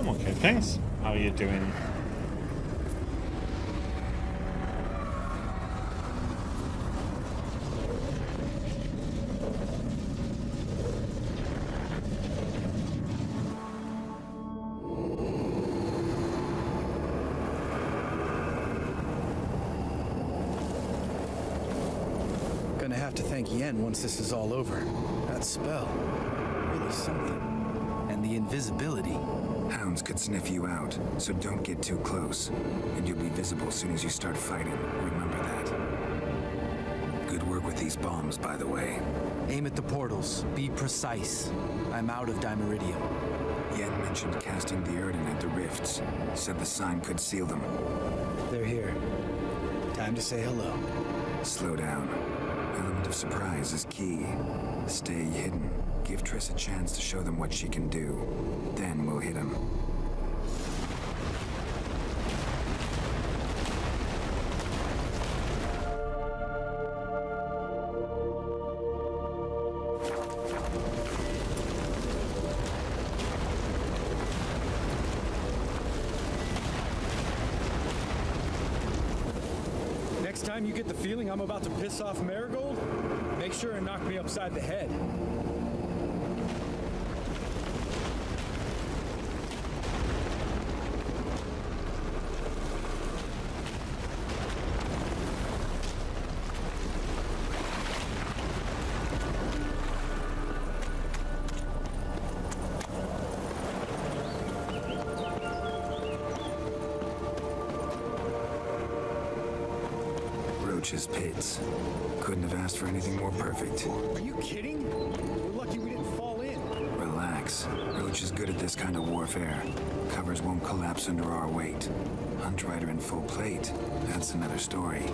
I'm okay, thanks. How are you doing? Gonna have to thank Yen once this is all over. That spell, really something. And the invisibility. Hounds could sniff you out, so don't get too close. And you'll be visible as soon as you start fighting. Remember that. Good work with these bombs, by the way. Aim at the portals. Be precise. I'm out of Dimeridium. Yen mentioned casting the Erden at the rifts. Said the sign could seal them. They're here. Time to say hello. Slow down. Element of surprise is key. Stay hidden. Give Triss a chance to show them what she can do. Then we'll hit him. Next time you get the feeling I'm about to piss off Marigold, make sure and knock me upside the head. Roach's pits. Couldn't have asked for anything more perfect. Are you kidding? We're lucky we didn't fall in. Relax. Roach is good at this kind of warfare. Covers won't collapse under our weight. Hunt Rider in full plate. That's another story.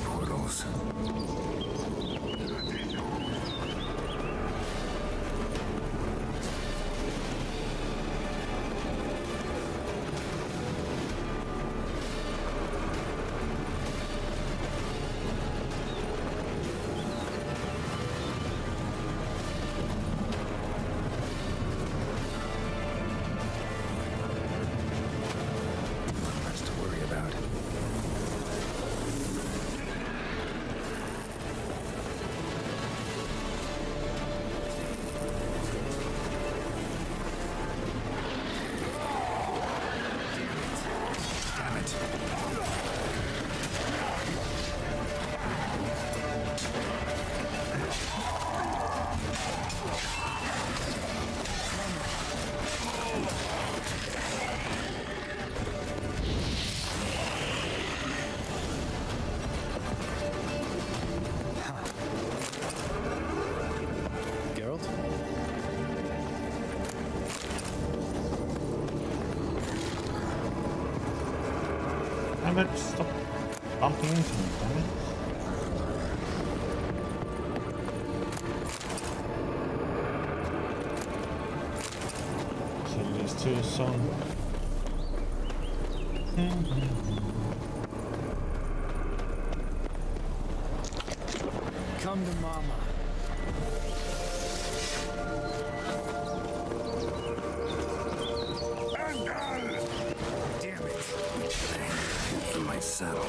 Portals. Less to worry about. Damn it. Geralt? I better stop bumping into me, damn it. Kill these two soon. Come to mama. Damn it. For my saddle.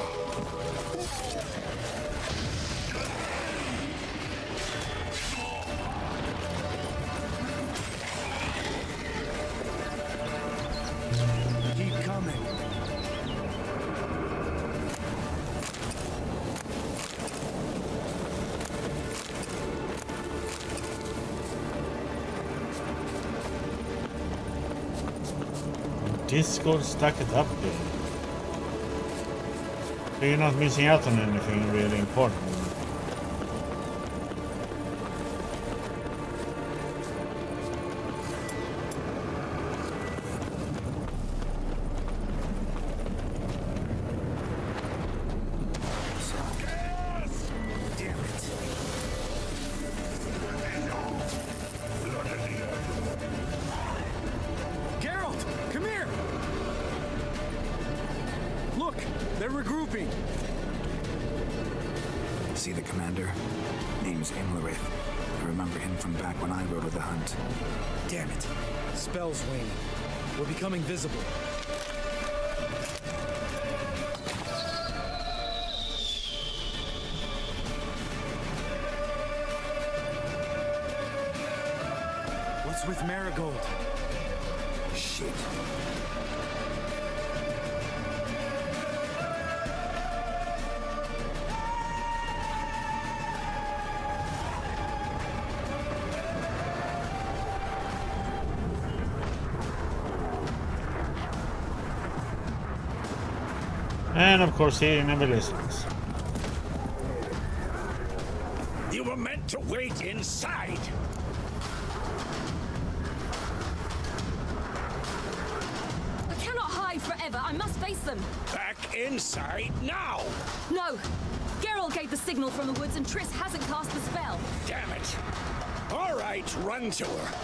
Keep coming. Discord stack it up, dude. So you're not missing out on anything really important. They're regrouping. See the commander? Name's Imlerith. I remember him from back when I rode with the hunt. Damn it. Spell's waning. We're becoming visible. What's with Marigold? Shit. And of course he never listens. You were meant to wait inside. I cannot hide forever. I must face them. Back inside now! No! Geralt gave the signal from the woods and Triss hasn't cast the spell. Damn it! All right, run to her.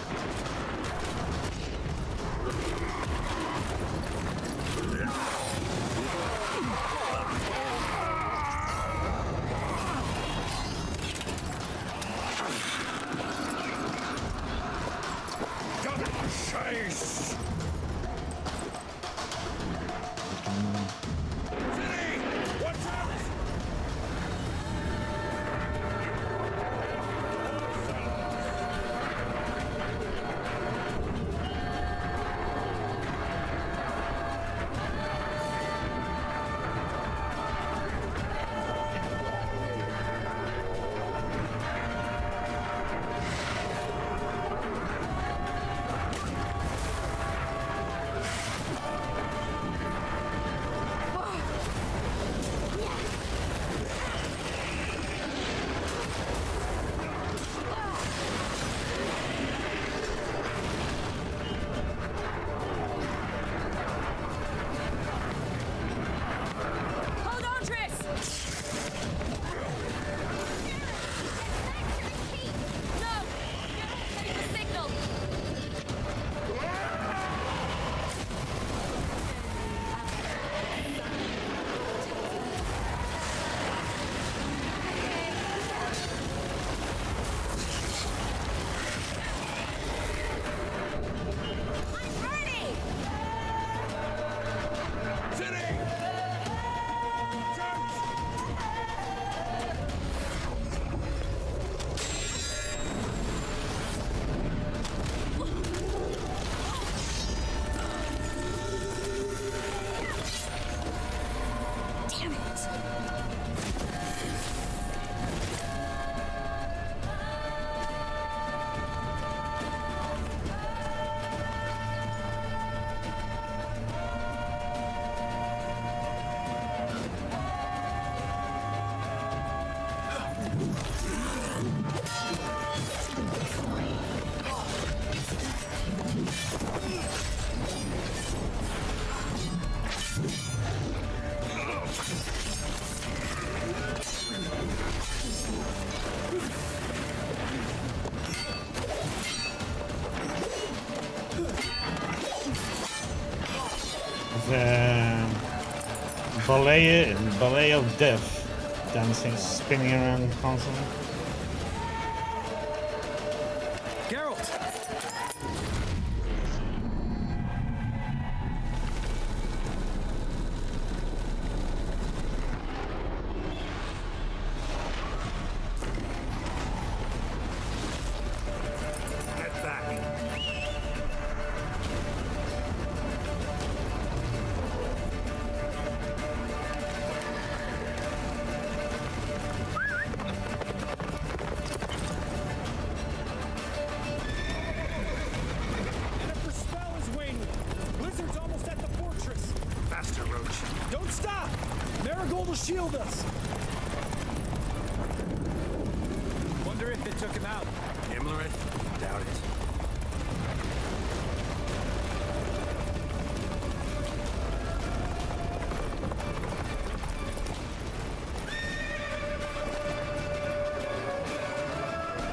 Scheiß! What's up? Ballet of Death, dancing, spinning around constantly. Geralt! Get back. Don't stop! Marigold will shield us! Wonder if it took him out. Imlerith? Doubt it.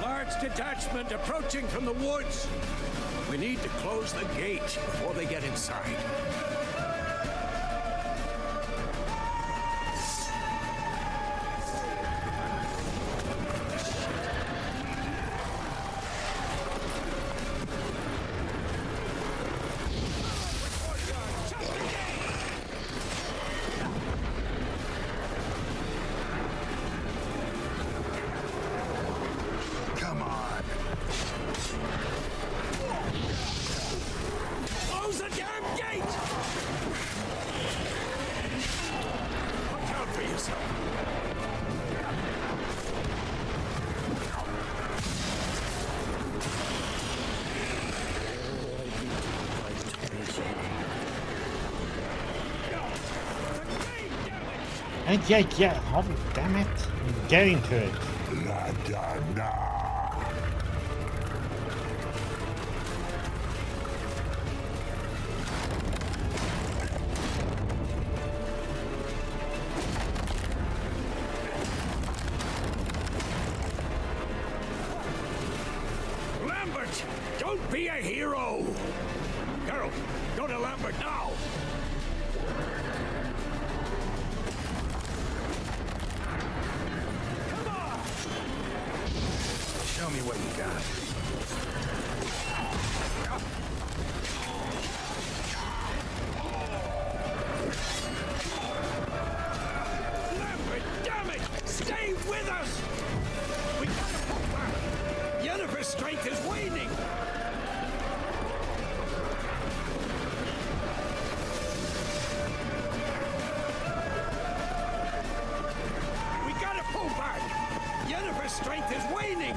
Large detachment approaching from the woods. We need to close the gate before they get inside. Yeah. Oh, damn it. I'm getting to it. Lambert, don't be a hero! Geralt, go to Lambert now! Show me what you got. Lambert, damn it! Stay with us! We gotta pull back! Yennefer's strength is waning! We gotta pull back! Yennefer's strength is waning!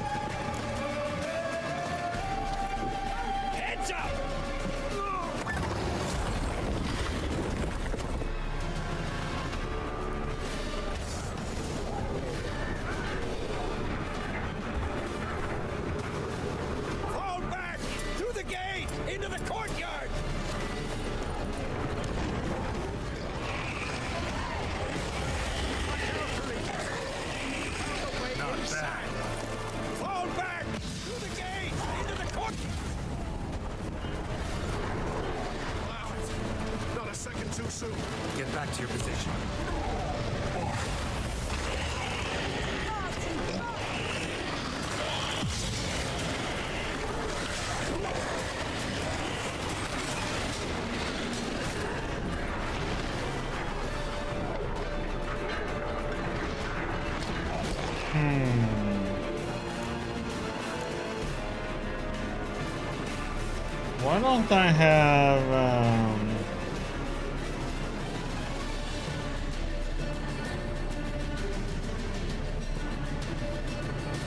Heads up! Fall back! Through the gate! Into the courtyard! Not bad. Fall back! Through the gate! Into the court! Not a second too soon. Get back to your position. Why don't I have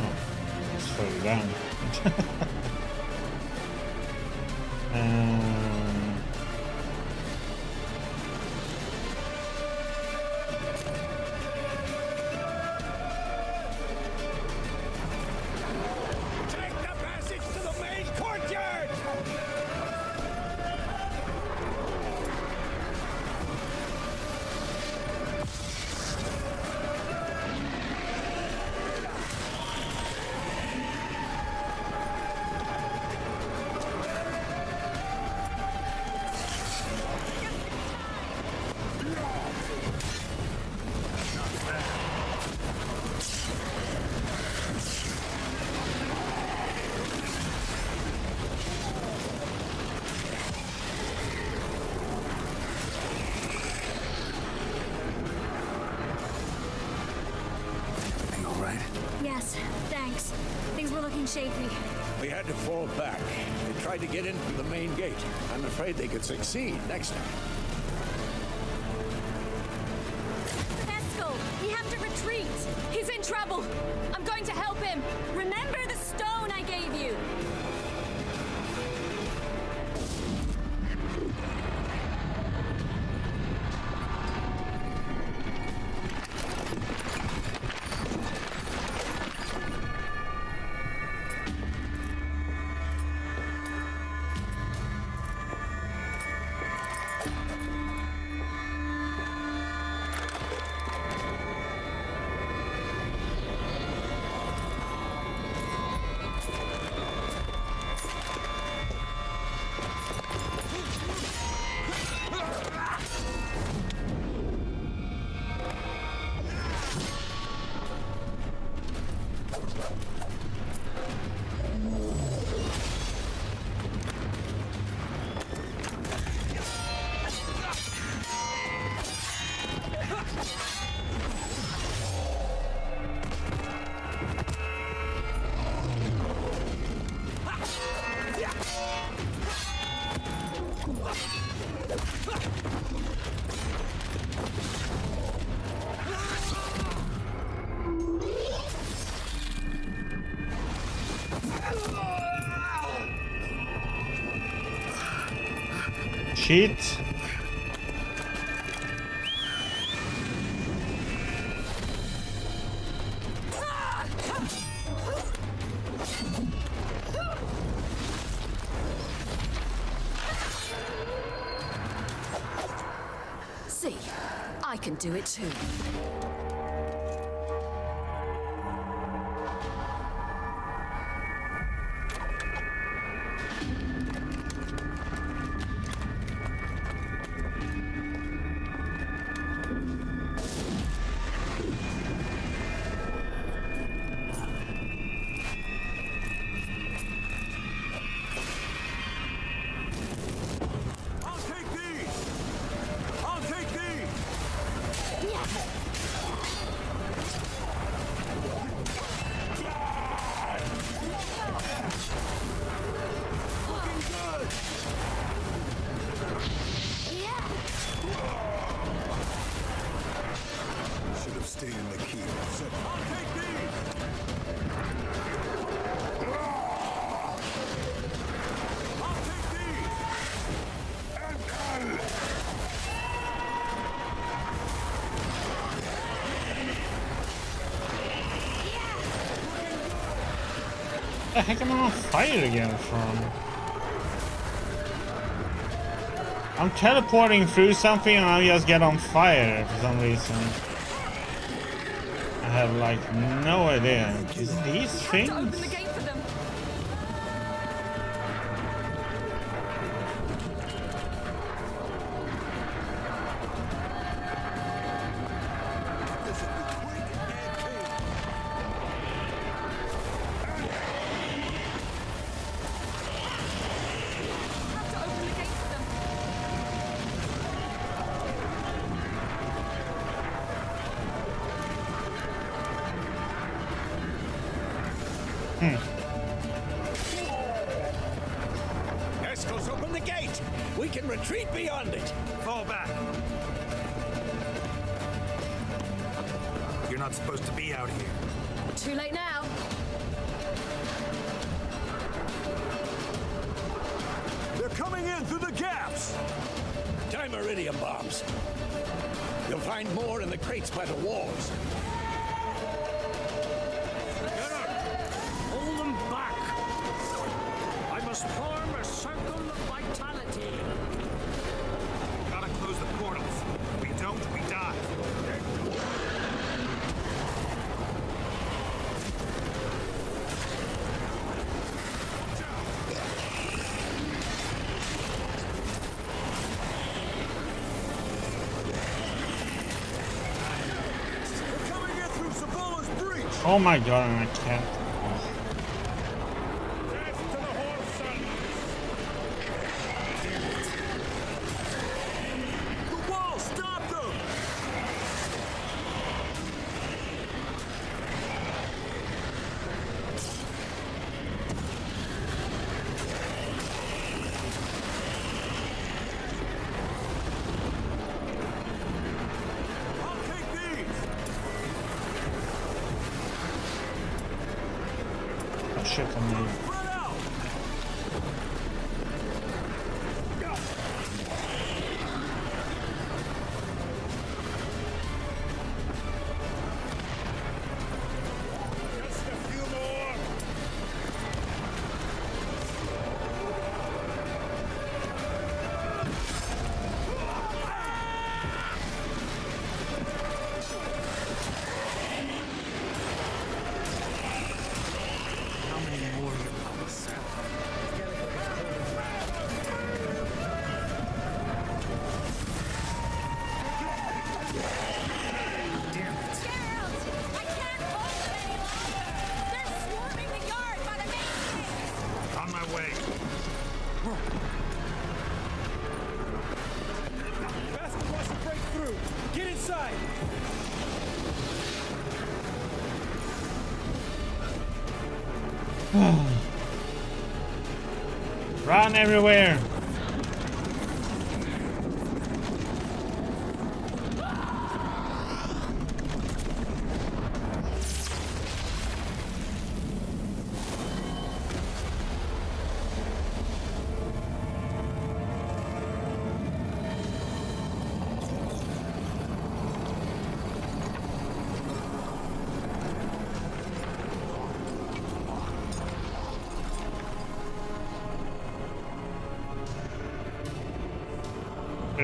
oh, it's further down. Take the passage to the main courtyard! Everything all right? Yes, thanks. Things were looking shaky. We had to fall back. They tried to get in through the main gate. I'm afraid they could succeed next time. Eskel, we have to retreat. He's in trouble. I'm going to help him. Remember the stone I gave you. Shit. See, I can do it too. What the heck am I on fire again from? I'm teleporting through something and I just get on fire for some reason. I have like no idea. Is it these things? Escos, open the gate! We can retreat beyond it! Fall back. You're not supposed to be out here. Too late now. They're coming in through the gaps! Time iridium bombs. You'll find more in the crates by the walls. Hold them back! I must form a circle of vitality. Gotta close the portals. If we don't, we die. Oh my god, and I can't. The wall, stop them! I'll take these! Oh shit, I'm moving. Just a few more! How many more you sell? On my way. Basket wants to break through. Get inside. Run everywhere!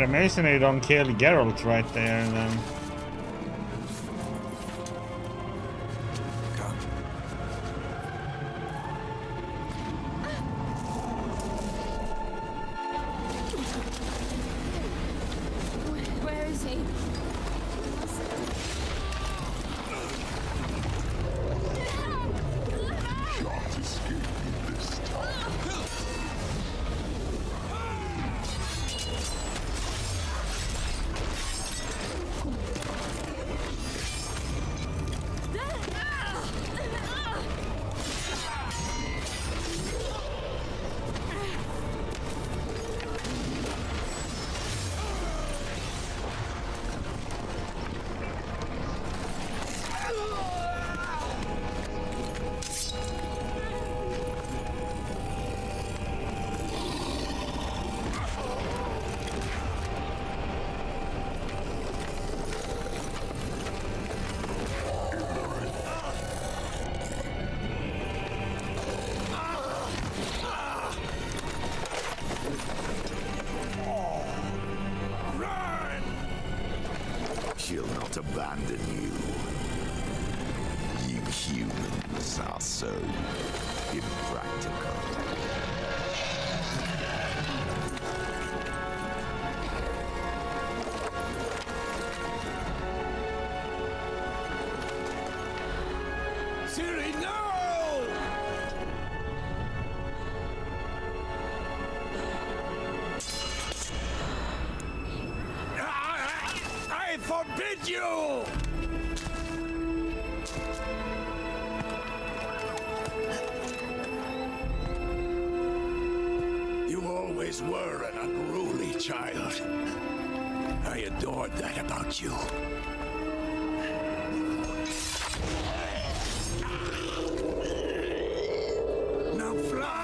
amazing they don't kill Geralt right there and then. Where is he? Shan't escape me this time. She'll not abandon you. You humans are so impractical. Siri, no! I forbid you! You always were an unruly child. I adored that about you. Now fly!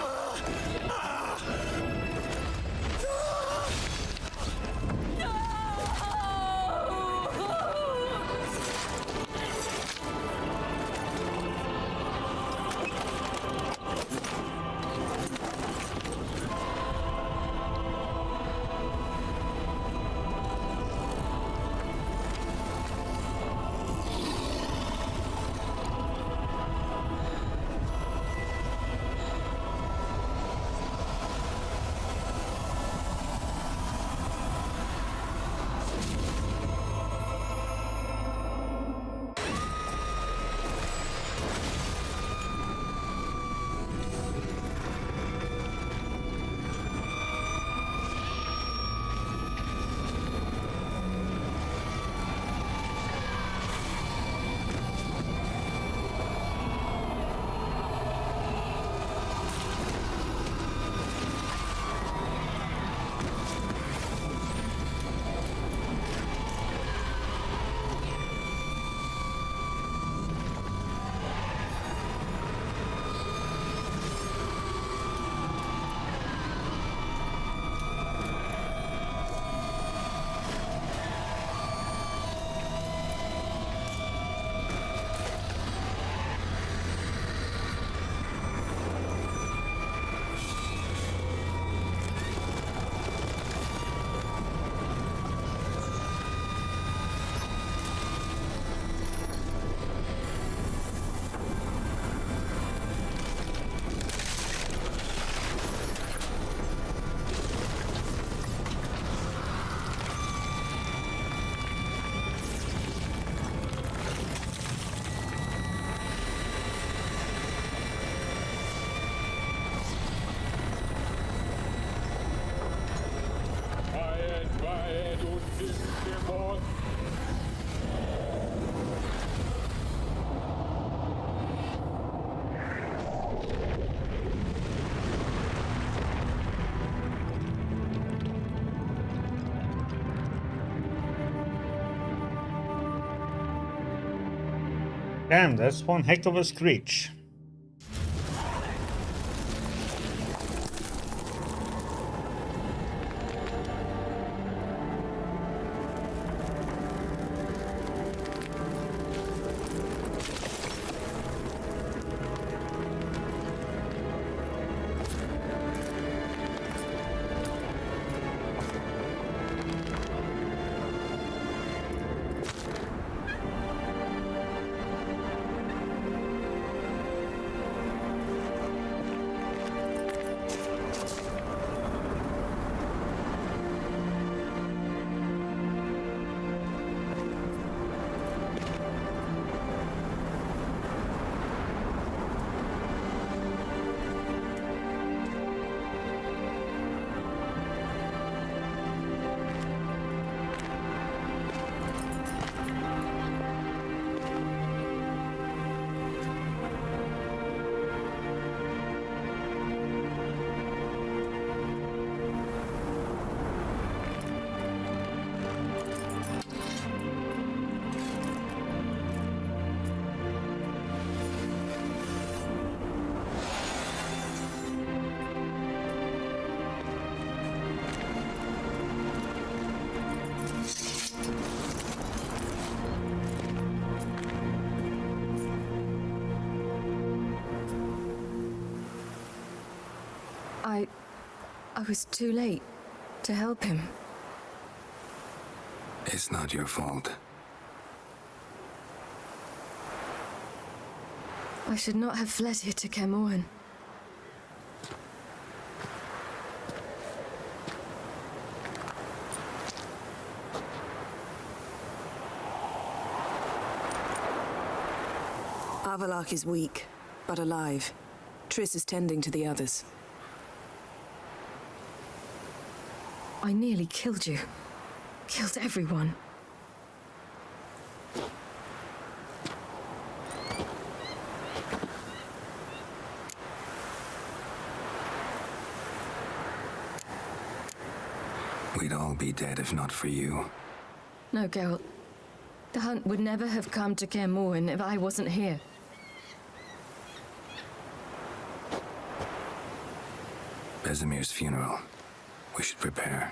Damn, that's one heck of a screech. I was too late to help him. It's not your fault. I should not have fled here to Kaer Morhen. Avalok is weak, but alive. Triss is tending to the others. I nearly killed you. Killed everyone. We'd all be dead if not for you. No, Geralt. The hunt would never have come to Kaer Morhen if I wasn't here. Vesemir's funeral. We should prepare.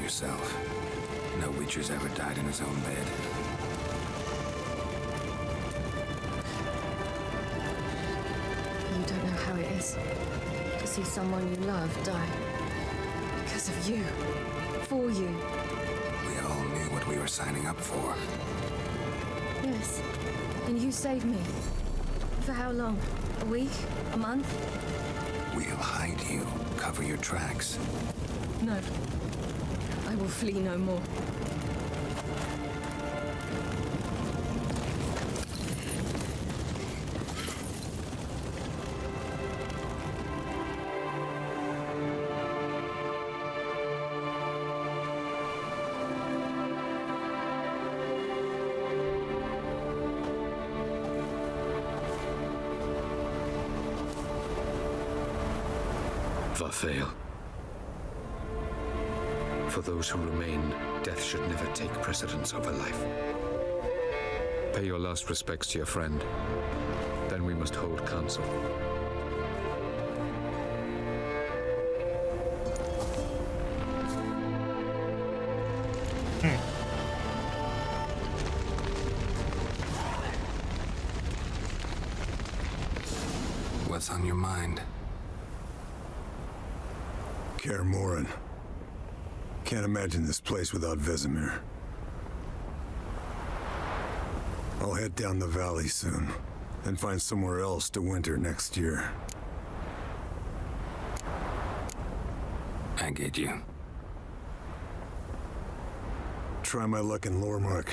Yourself. No Witcher's ever died in his own bed. You don't know how it is to see someone you love die. Because of you. For you. We all knew what we were signing up for. Yes. And you saved me. For how long? A week? A month? We'll hide you. Cover your tracks. No. I will flee no more. Varthael. For those who remain, death should never take precedence over life. Pay your last respects to your friend. Then we must hold council. What's on your mind? Kaer Morhen. Can't imagine this place without Vesemir. I'll head down the valley soon, and find somewhere else to winter next year. I get you. Try my luck in Lormark.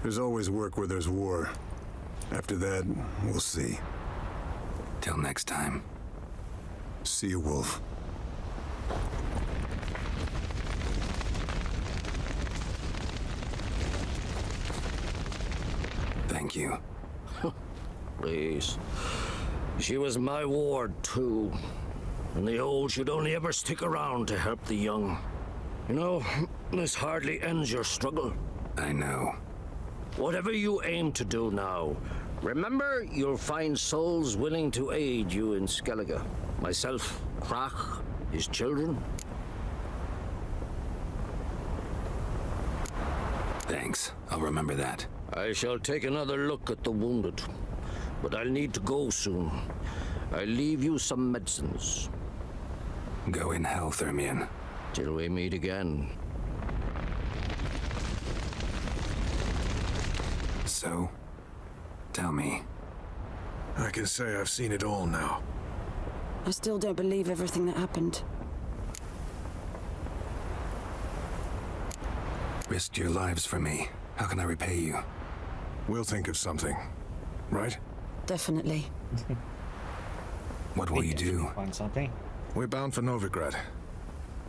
There's always work where there's war. After that, we'll see. Till next time. See you, Wolf. Thank you. Please. She was my ward, too. And the old should only ever stick around to help the young. You know, this hardly ends your struggle. I know. Whatever you aim to do now, remember you'll find souls willing to aid you in Skellige. Myself, Kaer, his children. Thanks. I'll remember that. I shall take another look at the wounded, but I'll need to go soon. I'll leave you some medicines. Go in health, Ermion. Till we meet again. So, tell me. I can say I've seen it all now. I still don't believe everything that happened. Risked your lives for me. How can I repay you? We'll think of something, right? Definitely. What will you do? Find something? We're bound for Novigrad.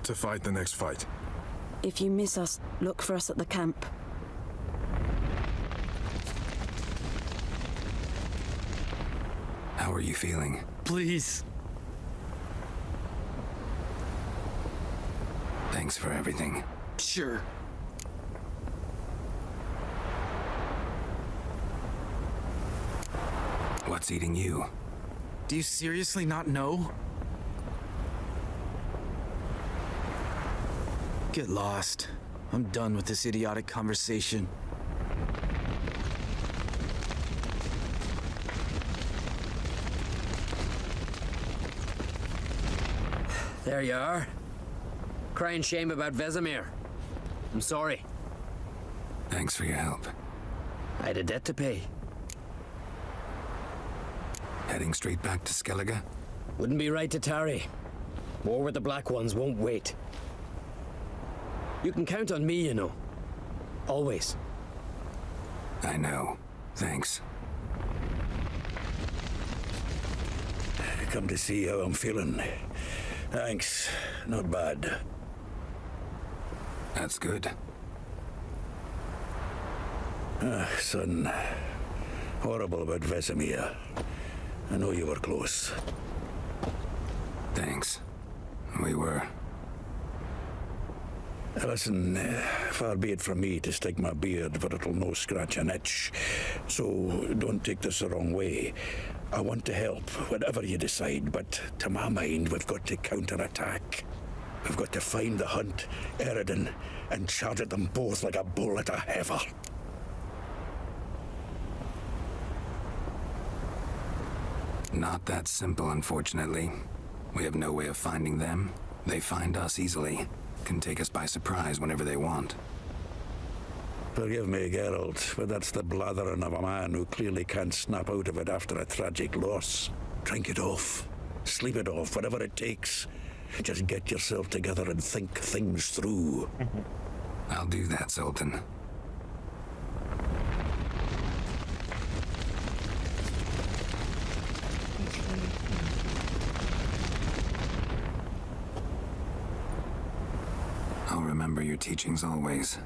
To fight the next fight. If you miss us, look for us at the camp. How are you feeling? Please. Thanks for everything. Sure. What's eating you? Do you seriously not know? Get lost. I'm done with this idiotic conversation. There you are. Crying shame about Vesemir. I'm sorry. Thanks for your help. I had a debt to pay. Heading straight back to Skellige? Wouldn't be right to tarry. War with the Black Ones won't wait. You can count on me, you know. Always. I know. Thanks. Come to see how I'm feeling. Thanks. Not bad. That's good. Son. Horrible about Vesemir. I know you were close. Thanks. We were. Listen, far be it from me to stick my beard, but it'll no scratch an itch. So don't take this the wrong way. I want to help, whatever you decide, but to my mind, we've got to counterattack. We've got to find the Hunt, Eredin, and charge at them both like a bull at a heifer. Not that simple, unfortunately. We have no way of finding them. They find us easily. Can take us by surprise whenever they want. Forgive me, Geralt, but that's the blathering of a man who clearly can't snap out of it after a tragic loss. Drink it off. Sleep it off, whatever it takes. Just get yourself together and think things through. I'll do that, Sultan. I'll remember your teachings always.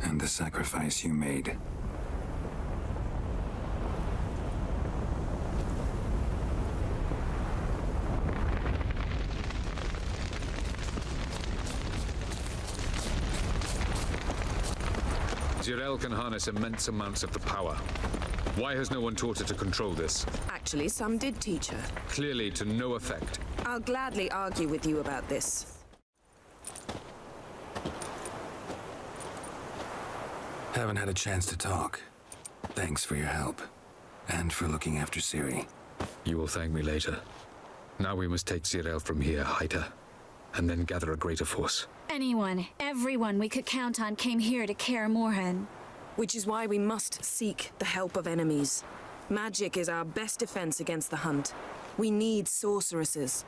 And the sacrifice you made. Zirael can harness immense amounts of the power. Why has no one taught her to control this? Actually, some did teach her. Clearly to no effect. I'll gladly argue with you about this. Haven't had a chance to talk. Thanks for your help. And for looking after Ciri. You will thank me later. Now we must take Zirael from here, hide her, and then gather a greater force. Anyone, everyone we could count on came here to Kaer Morhen. Which is why we must seek the help of enemies. Magic is our best defense against the Hunt. We need sorceresses.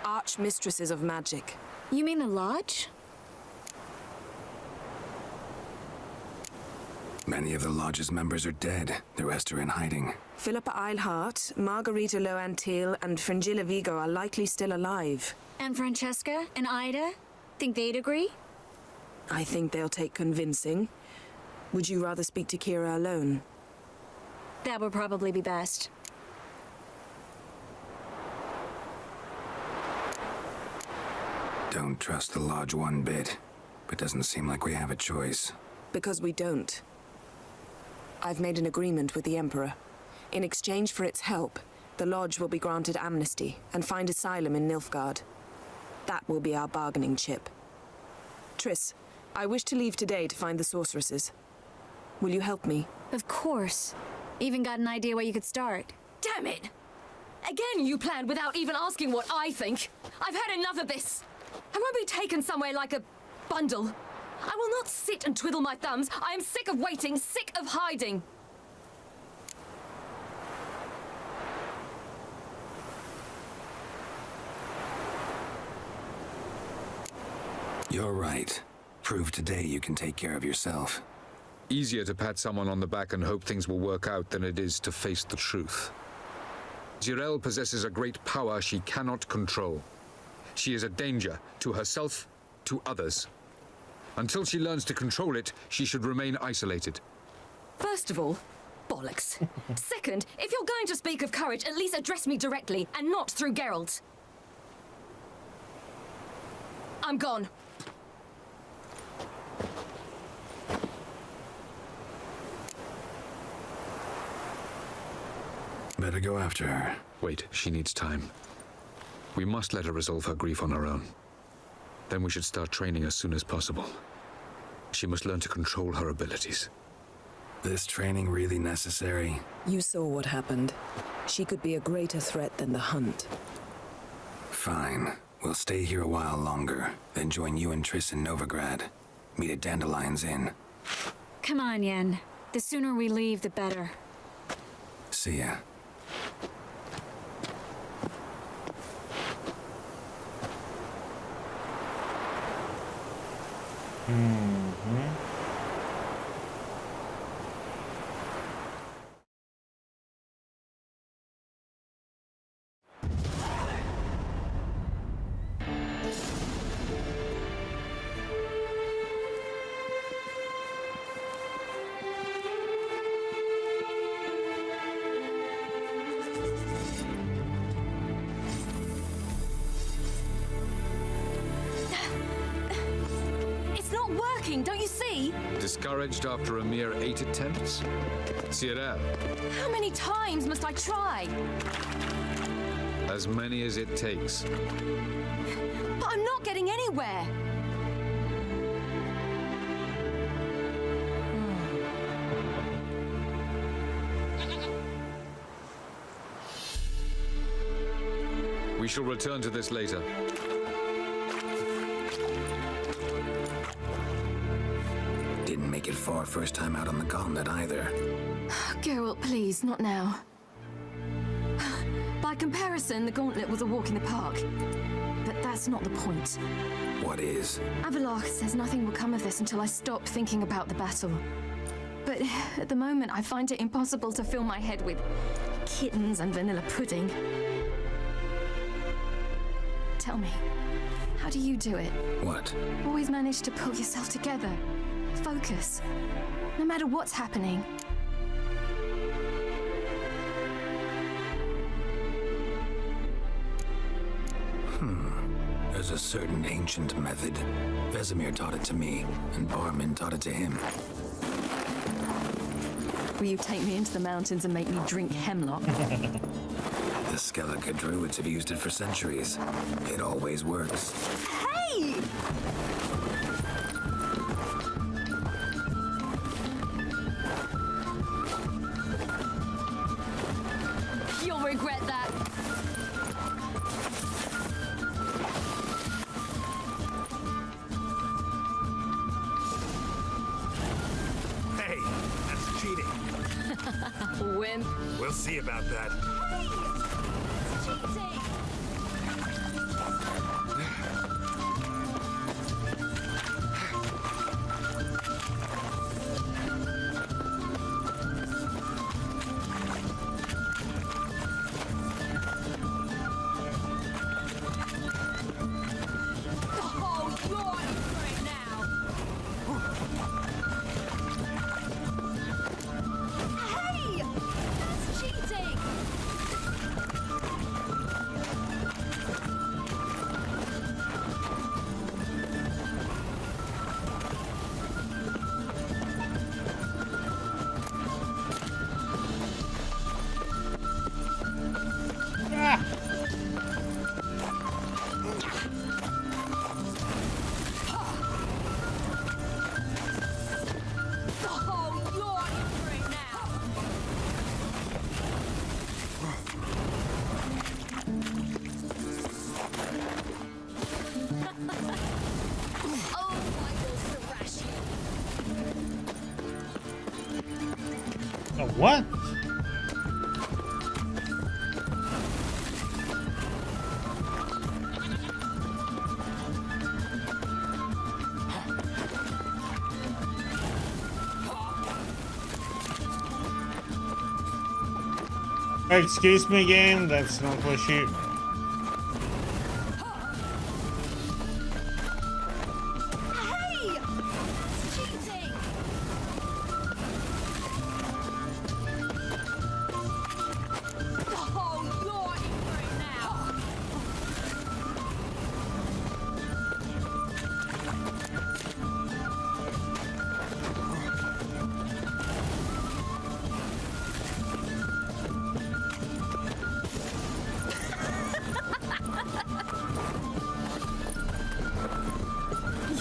Archmistresses of magic. You mean the Lodge? Many of the Lodge's members are dead. The rest are in hiding. Philippa Eilhart, Margarita Loantil, and Fringilla Vigo are likely still alive. And Francesca and Ida? Think they'd agree? I think they'll take convincing. Would you rather speak to Kira alone? That would probably be best. Don't trust the Lodge one bit, but doesn't seem like we have a choice. Because we don't. I've made an agreement with the Emperor. In exchange for its help, the Lodge will be granted amnesty and find asylum in Nilfgaard. That will be our bargaining chip. Triss, I wish to leave today to find the sorceresses. Will you help me? Of course. Even got an idea where you could start. Damn it! Again you planned without even asking what I think. I've had enough of this. I won't be taken somewhere like a bundle. I will not sit and twiddle my thumbs. I am sick of waiting, sick of hiding. You're right. Prove today you can take care of yourself. Easier to pat someone on the back and hope things will work out than it is to face the truth. Jirel possesses a great power she cannot control. She is a danger to herself, to others. Until she learns to control it, she should remain isolated. First of all, bollocks. Second, if you're going to speak of courage, at least address me directly and not through Geralt. I'm gone. Better go after her. Wait, she needs time. We must let her resolve her grief on her own. Then we should start training as soon as possible. She must learn to control her abilities. This training really necessary? You saw what happened. She could be a greater threat than the Hunt. Fine. We'll stay here a while longer, then join you and Triss in Novigrad. Meet at Dandelion's Inn. Come on, Yen. The sooner we leave, the better. See ya. Don't you see? Discouraged after a mere 8 attempts? Cyril. How many times must I try? As many as it takes. But I'm not getting anywhere. We shall return to this later. Didn't make it far first time out on the gauntlet either. Geralt, please, not now. By comparison, the gauntlet was a walk in the park. But that's not the point. What is? Avalok says nothing will come of this until I stop thinking about the battle. But at the moment, I find it impossible to fill my head with kittens and vanilla pudding. Tell me, how do you do it? What? Always manage to pull yourself together. Focus. No matter what's happening. There's a certain ancient method. Vesemir taught it to me, and Barman taught it to him. Will you take me into the mountains and make me drink hemlock? The Skellige druids have used it for centuries. It always works. Hey! You'll regret that. Hey, that's cheating. Wimp. We'll see about that. Cheating! What? Excuse me, game. That's not what you.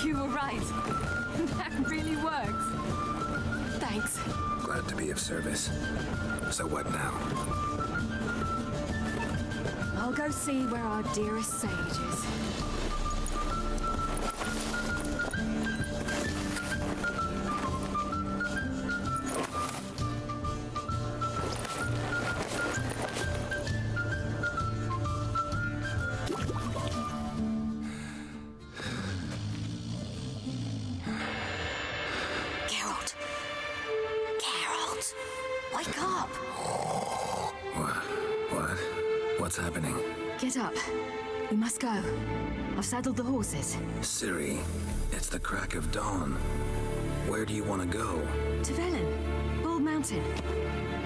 You were right. That really works. Thanks. Glad to be of service. So what now? I'll go see where our dearest sage is. Wake up! What? What's happening? Get up. We must go. I've saddled the horses. Ciri, it's the crack of dawn. Where do you want to go? To Velen, Bald Mountain.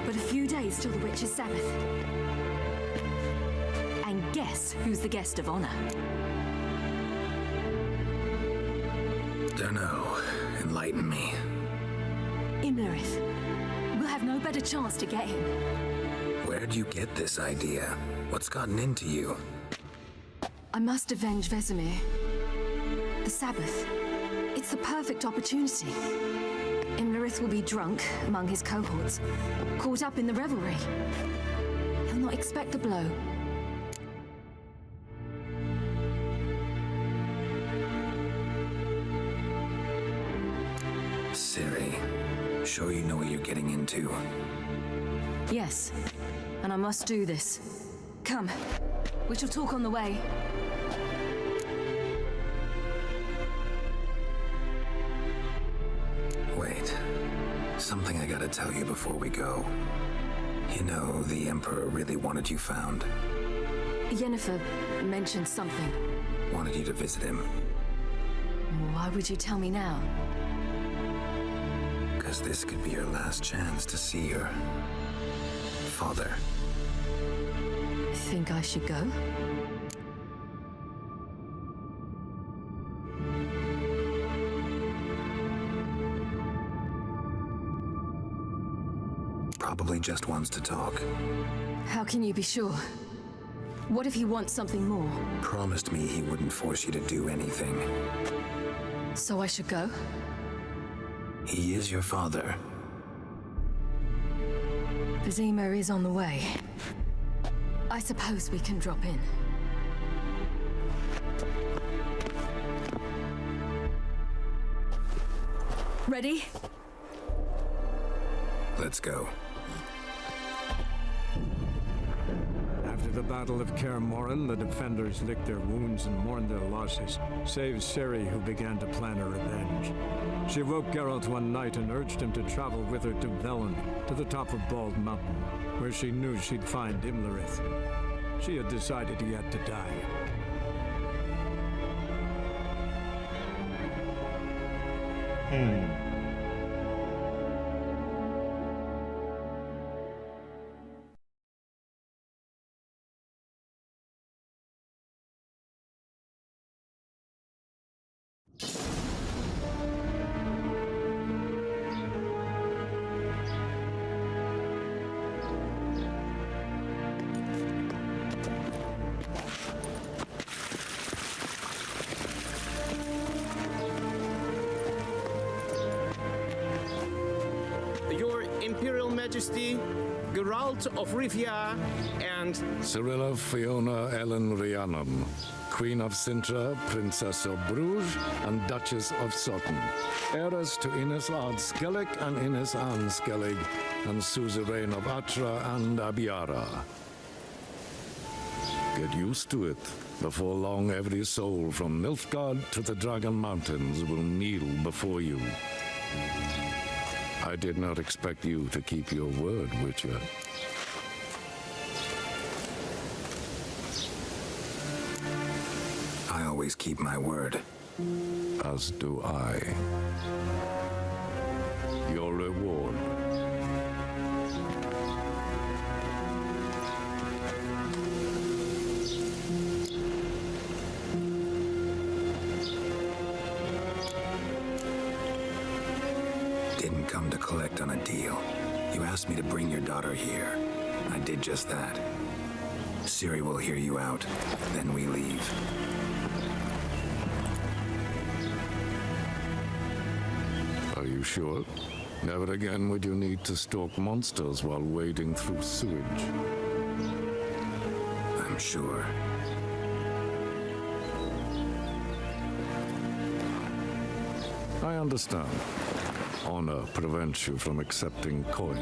But a few days till the Witch's Sabbath. And guess who's the guest of honor? Dunno. Enlighten me. Imlerith. We'll have no better chance to get him. Where'd you get this idea? What's gotten into you? I must avenge Vesemir. The Sabbath. It's the perfect opportunity. Imlerith will be drunk among his cohorts, caught up in the revelry. He'll not expect the blow. Ciri, sure you know what you're getting into? Yes, and I must do this. Come, we shall talk on the way. Wait. Something I gotta tell you before we go. You know, the Emperor really wanted you found. Yennefer mentioned something. Wanted you to visit him. Why would you tell me now? Because this could be your last chance to see your father. Think I should go? Probably just wants to talk. How can you be sure? What if he wants something more? Promised me he wouldn't force you to do anything. So I should go? He is your father. Vesemir is on the way. I suppose we can drop in. Ready? Let's go. After After the Battle of Kaer Morhen, the defenders licked their wounds and mourned their losses, save Ciri, who began to plan her revenge. She woke Geralt one night and urged him to travel with her to Velen, to the top of Bald Mountain, where she knew she'd find Imlerith. She had decided he had to die. Your Imperial Majesty, Geralt of Rivia, and Cirilla Fiona Ellen Rhiannon, Queen of Sintra, Princess of Bruges, and Duchess of Sutton, heiress to Ines Ard Skellig and Ines Anne Skellig, and suzerain of Atra and Abiara. Get used to it. Before long, every soul from Nilfgaard to the Dragon Mountains will kneel before you. I did not expect you to keep your word, Witcher. I always keep my word. As do I. Your reward. Didn't come to collect on a deal. You asked me to bring your daughter here. I did just that. Ciri will hear you out, then we leave. Are you sure? Never again would you need to stalk monsters while wading through sewage. I'm sure. I understand. Honor prevents you from accepting coin.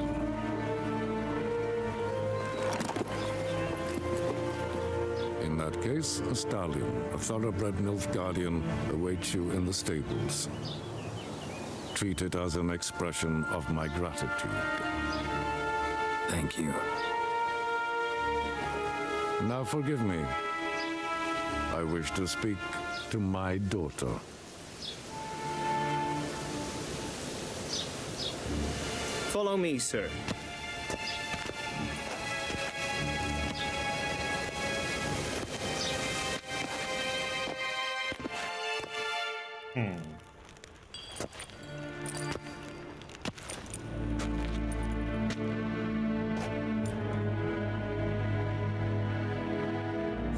In that case, a stallion, a thoroughbred Nilfgaardian, awaits you in the stables. Treat it as an expression of my gratitude. Thank you. Now forgive me. I wish to speak to my daughter. follow me, sir.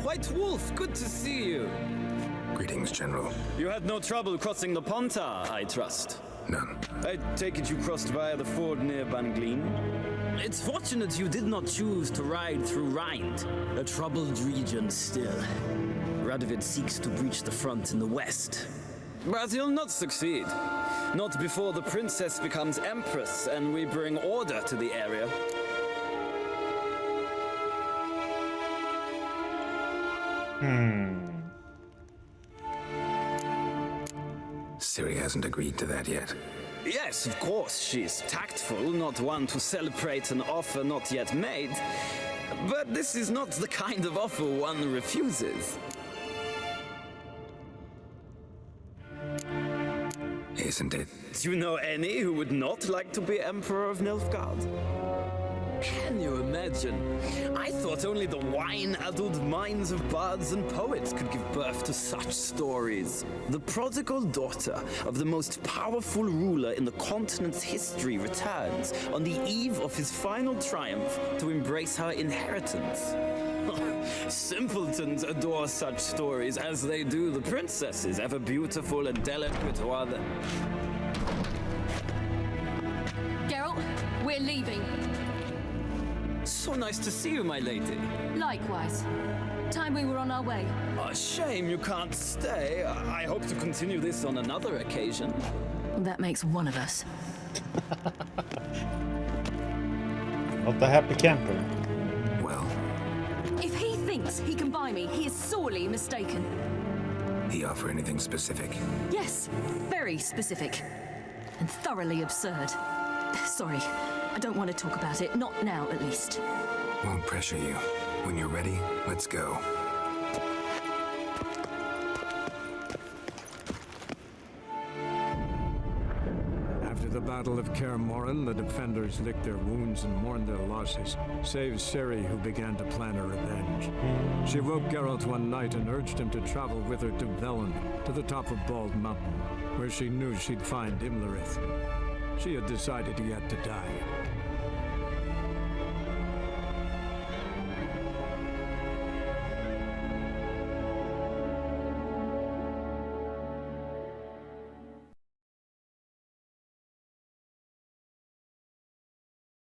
White Wolf, good to see you. Greetings, General. You had no trouble crossing the Ponta, I trust. None. I take it you crossed via the ford near Banglin? It's fortunate you did not choose to ride through Rind, a troubled region still. Radovid seeks to breach the front in the west. But he'll not succeed. Not before the princess becomes empress and we bring order to the area. Ciri hasn't agreed to that yet. Yes, of course, she's tactful, not one to celebrate an offer not yet made. But this is not the kind of offer one refuses. Isn't it? Do you know any who would not like to be Emperor of Nilfgaard? Can you imagine? I thought only the wine-addled minds of bards and poets could give birth to such stories. The prodigal daughter of the most powerful ruler in the continent's history returns on the eve of his final triumph to embrace her inheritance. Simpletons adore such stories as they do the princesses, ever beautiful and delicate or other. Geralt, we're leaving. So nice to see you, my lady. Likewise. Time we were on our way. A shame you can't stay. I hope to continue this on another occasion. That makes one of us. Not the happy camper. Well. If he thinks he can buy me, he is sorely mistaken. He offer anything specific? Yes, very specific. And thoroughly absurd. Sorry, I don't want to talk about it. Not now, at least. Won't pressure you. When you're ready, let's go. After the Battle of Kaer Morhen, the defenders licked their wounds and mourned their losses, save Ciri, who began to plan a revenge. She woke Geralt one night and urged him to travel with her to Velen, to the top of Bald Mountain, where she knew she'd find Imlerith. She had decided he had to die.